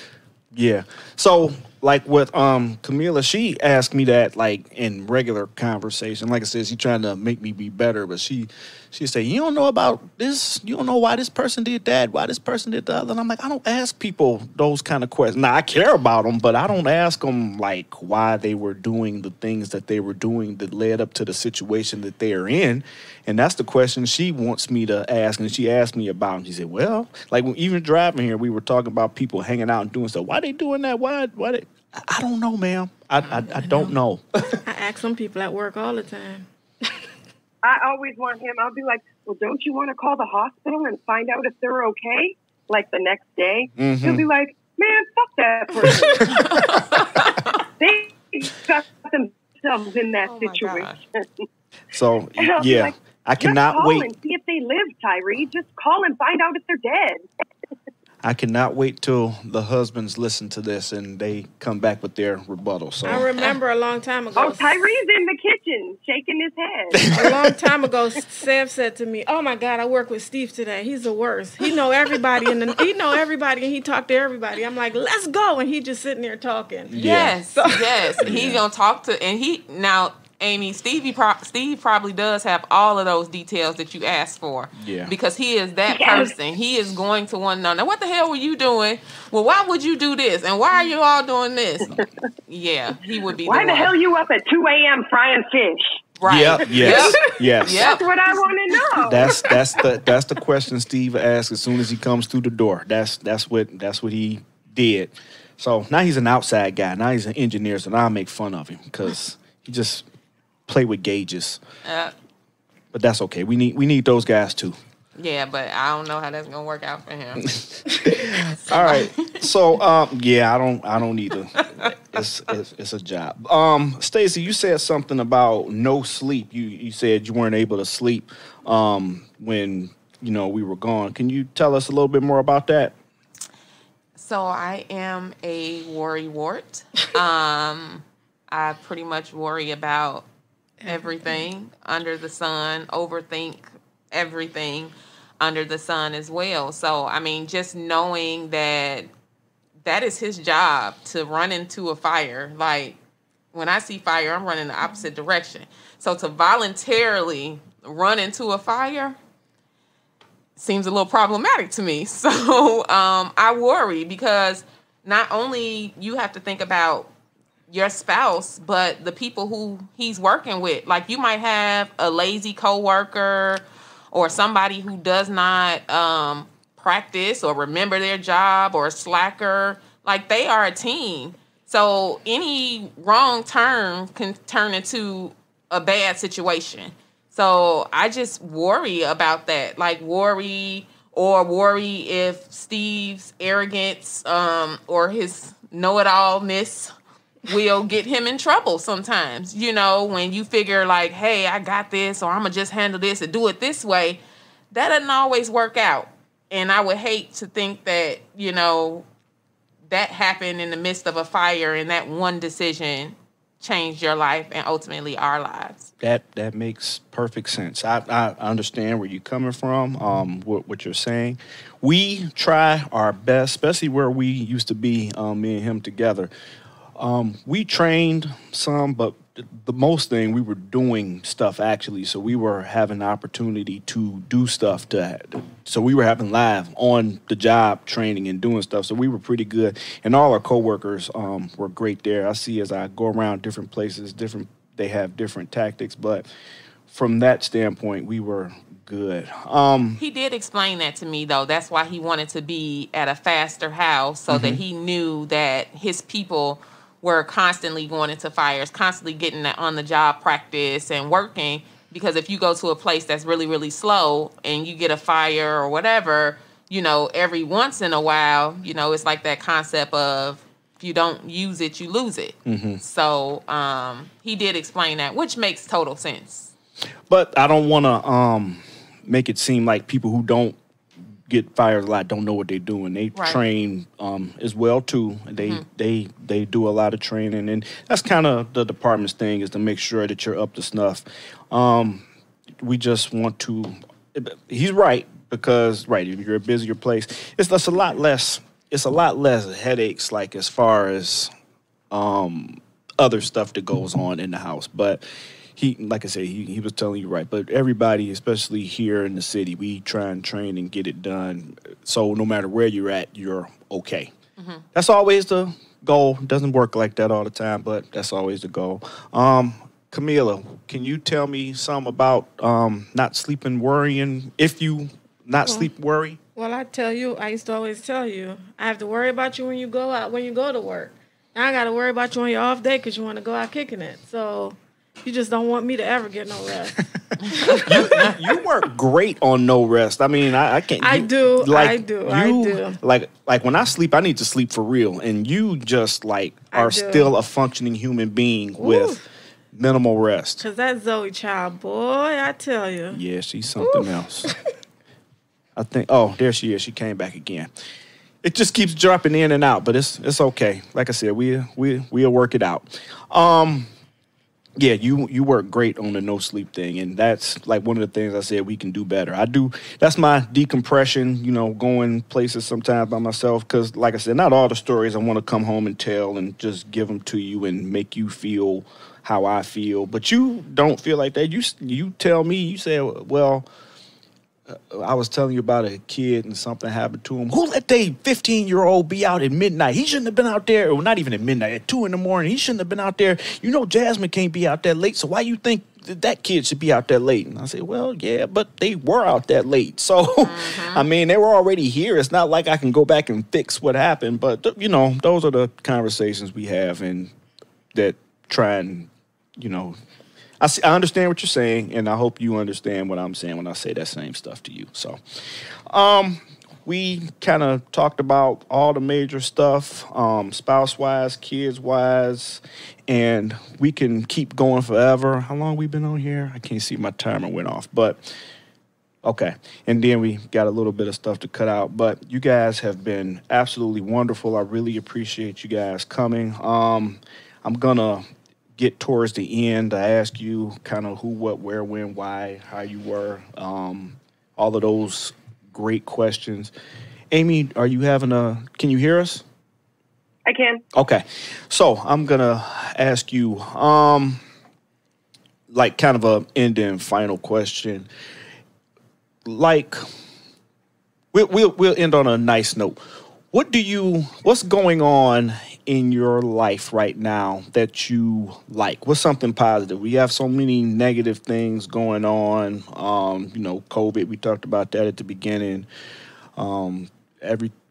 Yeah. So, like, with Camila, she asked me that, like, in regular conversation. Like I said, she's trying to make me be better, but she say, you don't know about this, you don't know why this person did that, why this person did the other. And I'm like, I don't ask people those kind of questions. Now, I care about them, but I don't ask them, like, why they were doing the things that they were doing that led up to the situation that they are in. And that's the question she wants me to ask, and she asked me about, and she said, well, like, even driving here, we were talking about people hanging out and doing stuff. Why they doing that? Why they? I don't know, ma'am. I don't know. I ask some people at work all the time. I always want him. I'll be like, well, don't you want to call the hospital and find out if they're okay? Like the next day. Mm-hmm. He'll be like, man, fuck that person. They got themselves in that situation. So, yeah, like, I cannot wait. And see if they live, Tyree. Just call and find out if they're dead. I cannot wait till the husbands listen to this and they come back with their rebuttal. So I remember a long time ago. Oh, Tyree's in the kitchen shaking his head. A long time ago, Sev said to me, "Oh my God, I work with Steve today. He's the worst. He know everybody and he talked to everybody." I'm like, "Let's go," and he just sitting there talking. Yes, yes. He's gonna talk to, and he now. Amy, Steve probably does have all of those details that you asked for. Yeah. Because he is that person. He is going to want to know, now what the hell were you doing? Well, why would you do this? And why are you all doing this? Yeah, he would be why the hell you up at 2 a.m. frying fish? Right. Yep, yes. Yes. That's what I want to know. That's the question Steve asks as soon as he comes through the door. That's what he did. So now he's an outside guy. Now he's an engineer, so now I make fun of him because he just play with gauges. But that's okay. We need those guys too. Yeah, but I don't know how that's gonna work out for him. All right. So yeah, I don't either. It's a job. Stacey, you said something about no sleep. You said you weren't able to sleep when we were gone. Can you tell us a little bit more about that? So I am a worry wart. I pretty much worry about everything under the sun, overthink everything under the sun as well. So, I mean, just knowing that that is his job to run into a fire. Like, when I see fire, I'm running the opposite direction. So to voluntarily run into a fire seems a little problematic to me. So I worry because not only you have to think about your spouse, but the people who he's working with. Like, you might have a lazy coworker or somebody who does not practice or remember their job, or a slacker. Like, they are a team. So any wrong turn can turn into a bad situation. So I just worry about that. Like, worry if Steve's arrogance or his know-it-allness will get him in trouble sometimes. You know, when you figure like, hey, I got this, or I'm going to just handle this and do it this way, that doesn't always work out. And I would hate to think that, you know, that happened in the midst of a fire and that one decision changed your life and ultimately our lives. That makes perfect sense. I understand where you're coming from, what you're saying. We try our best, especially where we used to be, me and him together. We trained some, but the most thing, we were doing stuff actually. So we were having the opportunity to do stuff so we were having live on the job training and doing stuff. So we were pretty good. And all our coworkers were great there. I see as I go around different places, they have different tactics. But from that standpoint, we were good. He did explain that to me, though. That's why he wanted to be at a faster house, so that he knew that his people were constantly going into fires, constantly getting that on-the-job practice and working. Because if you go to a place that's really, really slow and you get a fire or whatever, you know, every once in a while, you know, it's like that concept of if you don't use it, you lose it. So he did explain that, which makes total sense. But I don't want to make it seem like people who don't get fired a lot don't know what they're doing. They train as well too. They do a lot of training, and that's kind of the department's thing, is to make sure that you're up to snuff. We just want to. He's right, because if you're a busier place, it's a lot less. It's a lot less headaches, like as far as other stuff that goes on in the house, but. Like I said, he was telling you right. But everybody, especially here in the city, we try and train and get it done. So no matter where you're at, you're okay. That's always the goal. It doesn't work like that all the time, but that's always the goal. Camila, can you tell me something about not sleeping, worrying? If you sleep, worry? Well, I used to always tell you, I have to worry about you when you go out, when you go to work. Now I got to worry about you on your off day because you want to go out kicking it. So you just don't want me to ever get no rest. you work great on no rest. I mean, I can't. I do. Like when I sleep, I need to sleep for real. And you just are still a functioning human being with minimal rest. Because that Zoe child, boy, I tell you. Yeah, she's something else. I think. Oh, there she is. She came back again. It just keeps dropping in and out, but it's okay. Like I said, we'll work it out. Yeah, you work great on the no sleep thing, and that's like one of the things I said we can do better. That's my decompression, going places sometimes by myself, because like I said, not all the stories I want to come home and tell and just give them to you and make you feel how I feel. But you don't feel like that. You tell me, you say, well, I was telling you about a kid and something happened to him. Who let they 15-year-old be out at midnight? He shouldn't have been out there, or not even at midnight, at 2 a.m. He shouldn't have been out there. Jasmine can't be out that late, so why you think that kid should be out that late? And I said, well, yeah, but they were out that late. So, I mean, they were already here. It's not like I can go back and fix what happened. But, those are the conversations we have, and that try and, I understand what you're saying, and I hope you understand what I'm saying when I say that same stuff to you. So, we kind of talked about all the major stuff, spouse-wise, kids-wise, and we can keep going forever. How long we been on here? I can't see, my timer went off, but okay. And then we got a little bit of stuff to cut out, but you guys have been absolutely wonderful. I really appreciate you guys coming. I'm gonna get towards the end, I ask you kind of who, what, where, when, why, how you were, all of those great questions. Amy, are you can you hear us? I can. Okay. So I'm going to ask you, like kind of a ending final question. Like, we'll end on a nice note. What's going on in your life right now that you like? What's something positive? We have so many negative things going on. COVID, we talked about that at the beginning.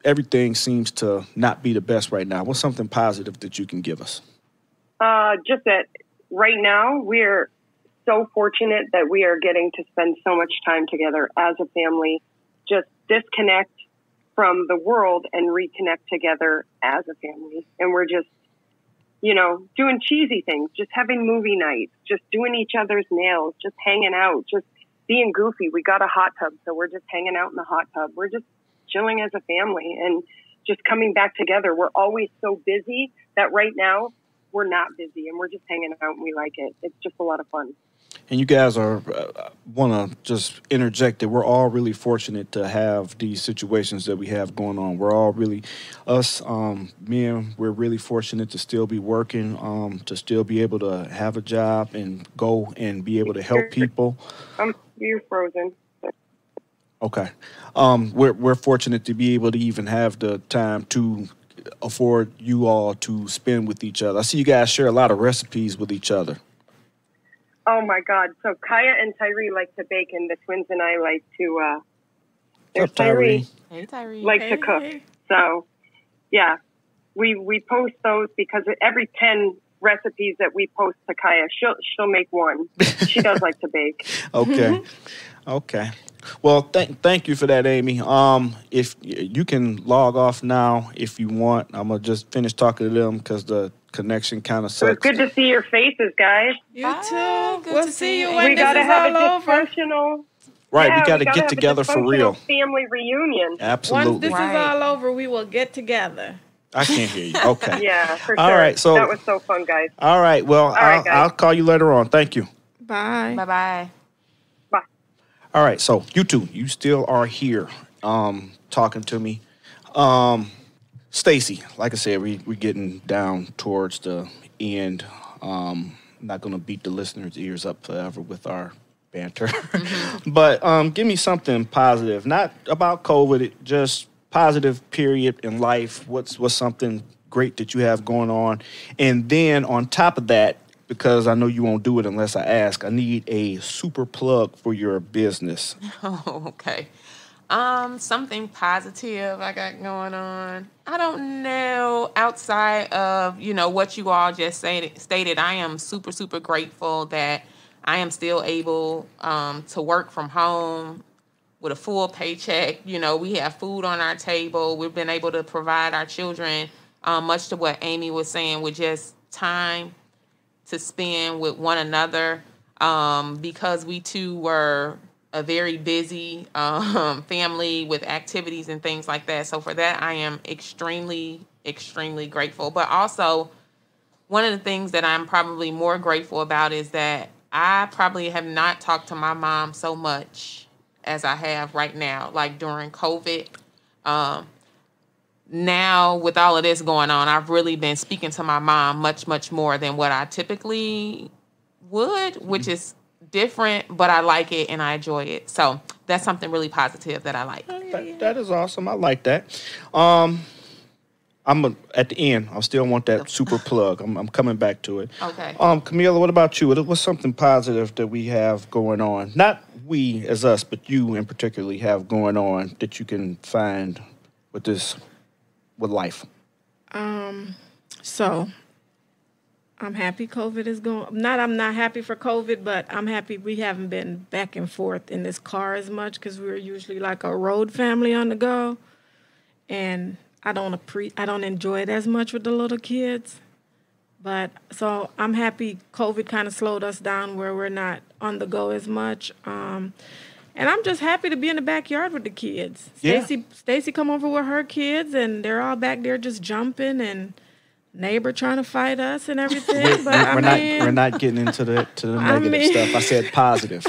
Everything seems to not be the best right now. What's something positive that you can give us? Just that right now we're so fortunate that we are getting to spend so much time together as a family, just disconnect from the world and reconnect together as a family. And we're just, doing cheesy things, just having movie nights, just doing each other's nails, just hanging out, just being goofy. We got a hot tub, so we're just hanging out in the hot tub. We're just chilling as a family and just coming back together. We're always so busy that right now we're not busy and we're just hanging out and we like it. It's just a lot of fun. And you guys want to just interject that we're all really fortunate to have these situations that we have going on. We're all really, men, we're really fortunate to still be working, to still be able to have a job and go and be able to help people. You're frozen. Okay. We're fortunate to be able to even have the time to afford you all to spend with each other. I see you guys share a lot of recipes with each other. Oh my God. So Kaya and Tyree like to bake and the twins and I like to, there's Tyree. Hey, Tyree. Like to cook. So yeah, we post those because every 10 recipes that we post to Kaya, she'll make one. She does like to bake. Okay. Okay. Well, thank you for that, Amy. If you can log off now if you want, I'm gonna just finish talking to them because the connection kind of sucks. It was good to see your faces, guys. You too. Good We'll to see you you. when We this gotta is have a all over. dysfunctional. Right, Yeah, we got to gotta get have a together for dysfunctional real. Family reunion. Absolutely. Once this is all over, we will get together. I can't hear you. Okay. Yeah, for sure. All right, so that was so fun, guys. All right. Well, right, guys. I'll call you later on. Thank you. Bye. Bye-bye. Bye. All right. So you two, you still are here, talking to me. Stacy, like I said, we're getting down towards the end. Not going to beat the listeners' ears up forever with our banter, but give me something positive, not about COVID, just positive period in life. What's something great that you have going on? And then on top of that, because I know you won't do it unless I ask, I need a super plug for your business. Oh, okay. Something positive I got going on. I don't know. Outside of, what you all just stated, I am super, super grateful that I am still able to work from home with a full paycheck. We have food on our table. We've been able to provide our children, much to what Amy was saying, with just time to spend with one another, because we too were a very busy family with activities and things like that. So for that, I am extremely, extremely grateful. But also, one of the things that I'm probably more grateful about is that I probably have not talked to my mom so much as I have right now, like during COVID. Now, with all of this going on, I've really been speaking to my mom much, much more than what I typically would, which is different, but I like it and I enjoy it. So that's something really positive that I like. That is awesome. I like that. At the end, I still want that super plug. I'm coming back to it. Okay. Camila, what about you? What's something positive that we have going on? Not we as us, but you in particularly have going on that you can find with life. So I'm happy COVID is going. I'm not happy for COVID, but I'm happy we haven't been back and forth in this car as much because we're usually like a road family on the go, and I don't enjoy it as much with the little kids. But so I'm happy COVID kind of slowed us down where we're not on the go as much. And I'm just happy to be in the backyard with the kids. Yeah. Stacy come over with her kids, and they're all back there just jumping and neighbor trying to fight us and everything. But we're not getting into the negative stuff. I said positive.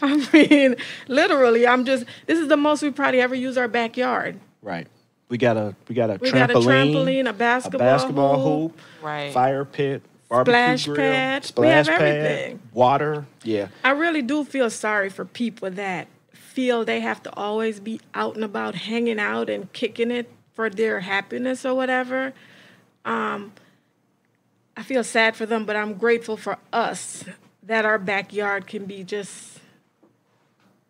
I mean, literally, this is the most we probably ever use our backyard. Right. We got a trampoline, a basketball hoop, right, fire pit, barbecue grill, splash pad, everything. Water. Yeah. I really do feel sorry for people that feel they have to always be out and about, hanging out and kicking it for their happiness or whatever. I feel sad for them, but I'm grateful for us that our backyard can be just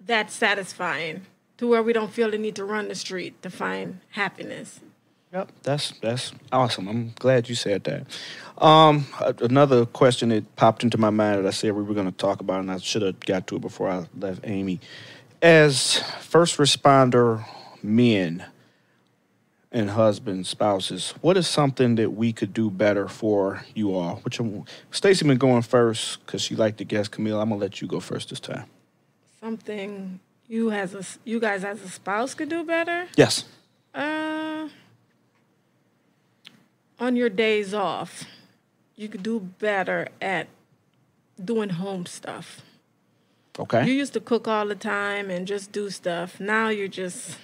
that satisfying to where we don't feel the need to run the street to find happiness. Yep, that's awesome. I'm glad you said that. Another question that popped into my mind that I said we were going to talk about, and I should have got to it before I left Amy. As first responder men and husbands, spouses, what is something that we could do better for you all? Stacey been going first because she liked to guess. Camille, I'm going to let you go first this time. Something you guys as a spouse could do better? Yes. On your days off, you could do better at doing home stuff. Okay. You used to cook all the time and just do stuff. Now you're just,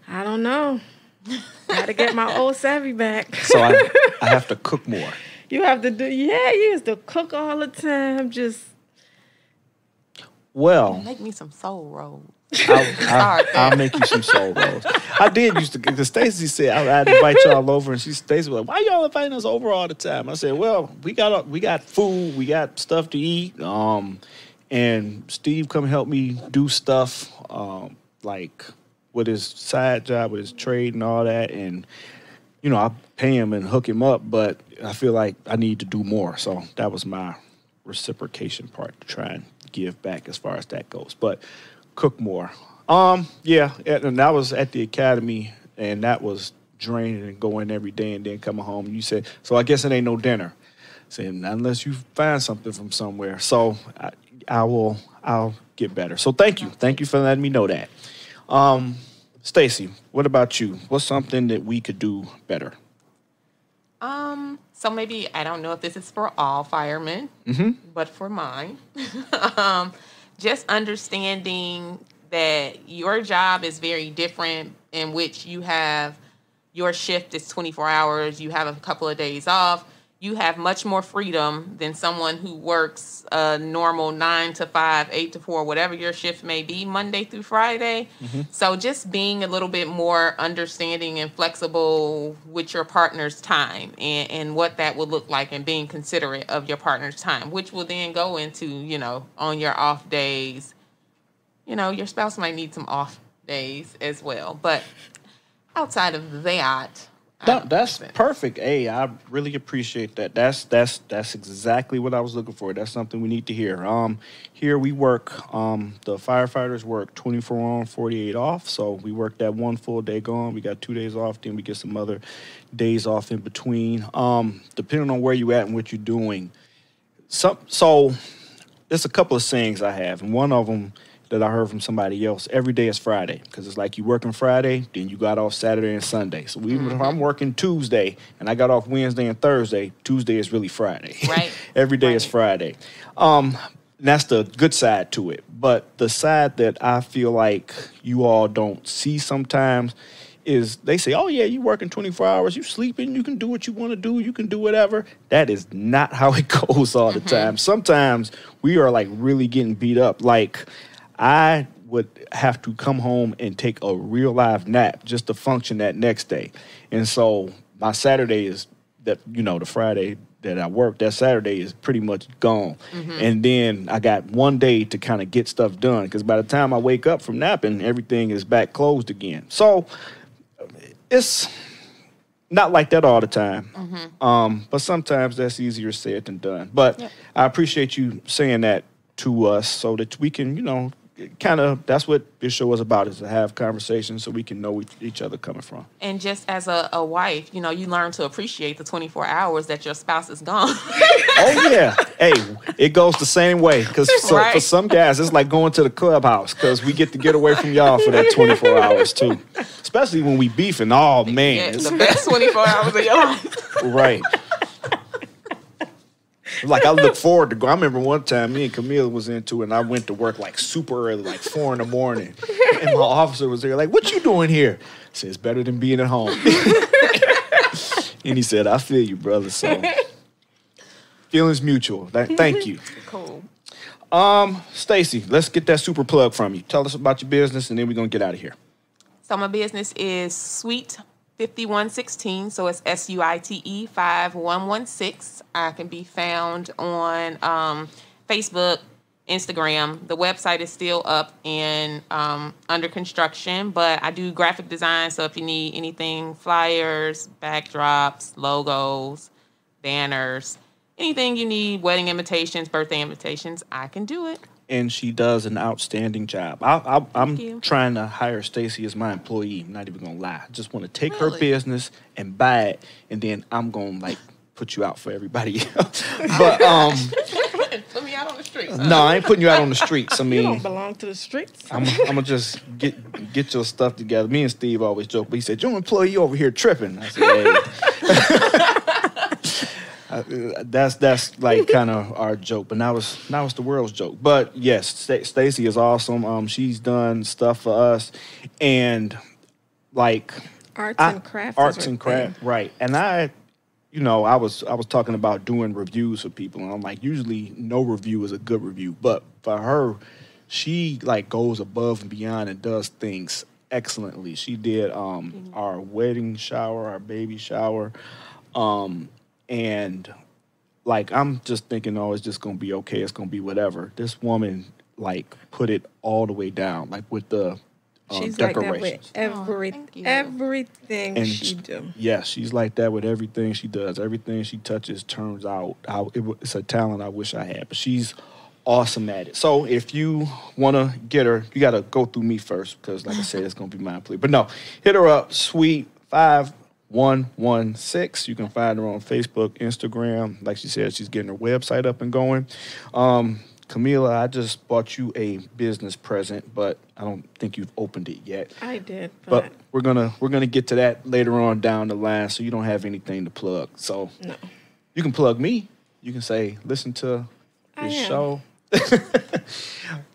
I don't know. Got to get my old savvy back. So I have to cook more. You have to you used to cook all the time, just. Well, make me some soul rolls. I'll make you some soul rolls. I did used to, because Stacey said I'd invite y'all over, and Stacey was like, "Why y'all inviting us over all the time?" I said, "Well, we got food, we got stuff to eat, and Steve come help me do stuff, like with his side job, with his trade and all that, and I pay him and hook him up, but I feel like I need to do more, so that was my reciprocation part to try and give back as far as that goes, but." Cook more. Yeah, and that was at the academy, and that was draining and going every day and then coming home. You said, so I guess it ain't no dinner. Saying unless you find something from somewhere. So I'll get better. So thank you for letting me know that. Stacey, what about you? What's something that we could do better? So maybe, I don't know if this is for all firemen, but for mine. Just understanding that your job is very different, in which you have your shift is 24 hours, you have a couple of days off, you have much more freedom than someone who works a normal 9 to 5, 8 to 4, whatever your shift may be, Monday through Friday. So just being a little bit more understanding and flexible with your partner's time and what that would look like, and being considerate of your partner's time, which will then go into, on your off days, your spouse might need some off days as well. But outside of that, that's perfect. Hey, I really appreciate that. That's exactly what I was looking for. That's something we need to hear. Here we work. The firefighters work 24 on, 48 off. So we work that one full day gone. We got 2 days off. Then we get some other days off in between. Depending on where you at and what you're doing. So there's a couple of sayings I have, and one of them that I heard from somebody else: every day is Friday, because it's like you working Friday, then you got off Saturday and Sunday. So even if I'm working Tuesday and I got off Wednesday and Thursday, Tuesday is really Friday. Right. Every day is Friday. That's the good side to it. But the side that I feel like you all don't see sometimes is they say, oh, yeah, you working 24 hours, you sleeping, you can do what you want to do, you can do whatever. That is not how it goes all the time. Sometimes we are like really getting beat up. Like, I would have to come home and take a real live nap just to function that next day. And so my Saturday is the Friday that I work, that Saturday is pretty much gone. And then I got one day to kind of get stuff done, because by the time I wake up from napping, everything is back closed again. So it's not like that all the time. But sometimes that's easier said than done. But I appreciate you saying that to us so that we can, kind of, that's what this show is about, is to have conversations so we can know each other coming from. And just as a wife, you learn to appreciate the 24 hours that your spouse is gone. Oh, yeah. Hey, it goes the same way. Because for some guys, it's like going to the clubhouse, because we get to get away from y'all for that 24 hours, too. Especially when we beefing. Oh, man. Yeah, it's the best 24 hours of your life. Right. Like, I look forward to go. I remember one time me and Camila was into it, and I went to work like super early, like 4 a.m. And my officer was there like, what you doing here? I said, it's better than being at home. And he said, I feel you, brother. So, feelings mutual. Thank you. Cool. Stacy, let's get that super plug from you. Tell us about your business, and then we're going to get out of here. So my business is Suite 5116, so it's SUITE 5116. I can be found on Facebook, Instagram. The website is still up and under construction, but I do graphic design, so if you need anything, flyers, backdrops, logos, banners, anything you need, wedding invitations, birthday invitations, I can do it. And she does an outstanding job. I'm trying to hire Stacy as my employee. I'm not even going to lie. I just want to take her business and buy it, and then I'm going to, like, put you out for everybody else. But, put me out on the streets. No, I ain't putting you out on the streets. I mean, You don't belong to the streets. I'm going to just get your stuff together. Me and Steve always joke, but he said, your employee over here tripping. I said, hey. That's like kind of our joke, but now it's the world's joke. But yes, Stacy is awesome. She's done stuff for us, and like Arts and craft, right? And I was talking about doing reviews for people, and I'm like, usually no review is a good review, but for her, she like goes above and beyond and does things excellently. She did our wedding shower, our baby shower. And, like, I'm just thinking, oh, it's just going to be okay. It's going to be whatever. This woman, like, put it all the way down, like, with the she's decorations. Like that with everything and she do. Yeah, she's like that with everything she does. Everything she touches turns out. It's a talent I wish I had. But she's awesome at it. So if you want to get her, you got to go through me first because, like I said, it's going to be my plea. But, no, hit her up, Suite 5116. You can find her on Facebook, Instagram. Like she said, she's getting her website up and going. Camila, I just bought you a business present, but I don't think you've opened it yet. I did, but we're gonna get to that later on down the line, so you don't have anything to plug. So no, you can plug me. You can say, listen to this show.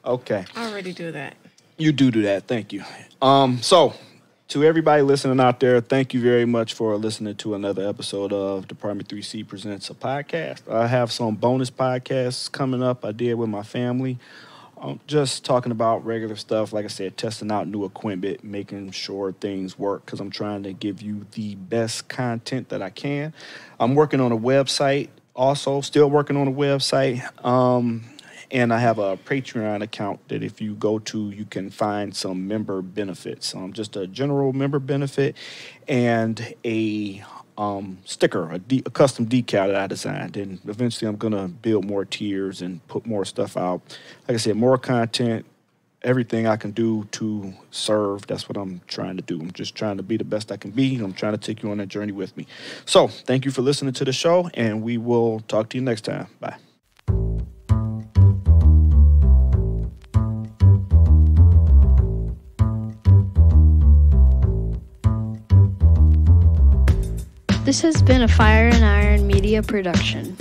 Okay. I already do that. You do that. Thank you. So. To everybody listening out there, thank you very much for listening to another episode of Department 3C Presents a Podcast. I have some bonus podcasts coming up I did with my family. Just talking about regular stuff, like I said, testing out new equipment, making sure things work, because I'm trying to give you the best content that I can. I'm working on a website also, still working on a website. And I have a Patreon account that if you go to, you can find some member benefits. Just a general member benefit and a sticker, a custom decal that I designed. And eventually I'm going to build more tiers and put more stuff out. Like I said, more content, everything I can do to serve. That's what I'm trying to do. I'm just trying to be the best I can be. And I'm trying to take you on that journey with me. So thank you for listening to the show, and we will talk to you next time. Bye. This has been a Fire and Iron Media production.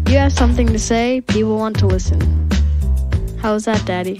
You have something to say, people want to listen. How's that, Daddy?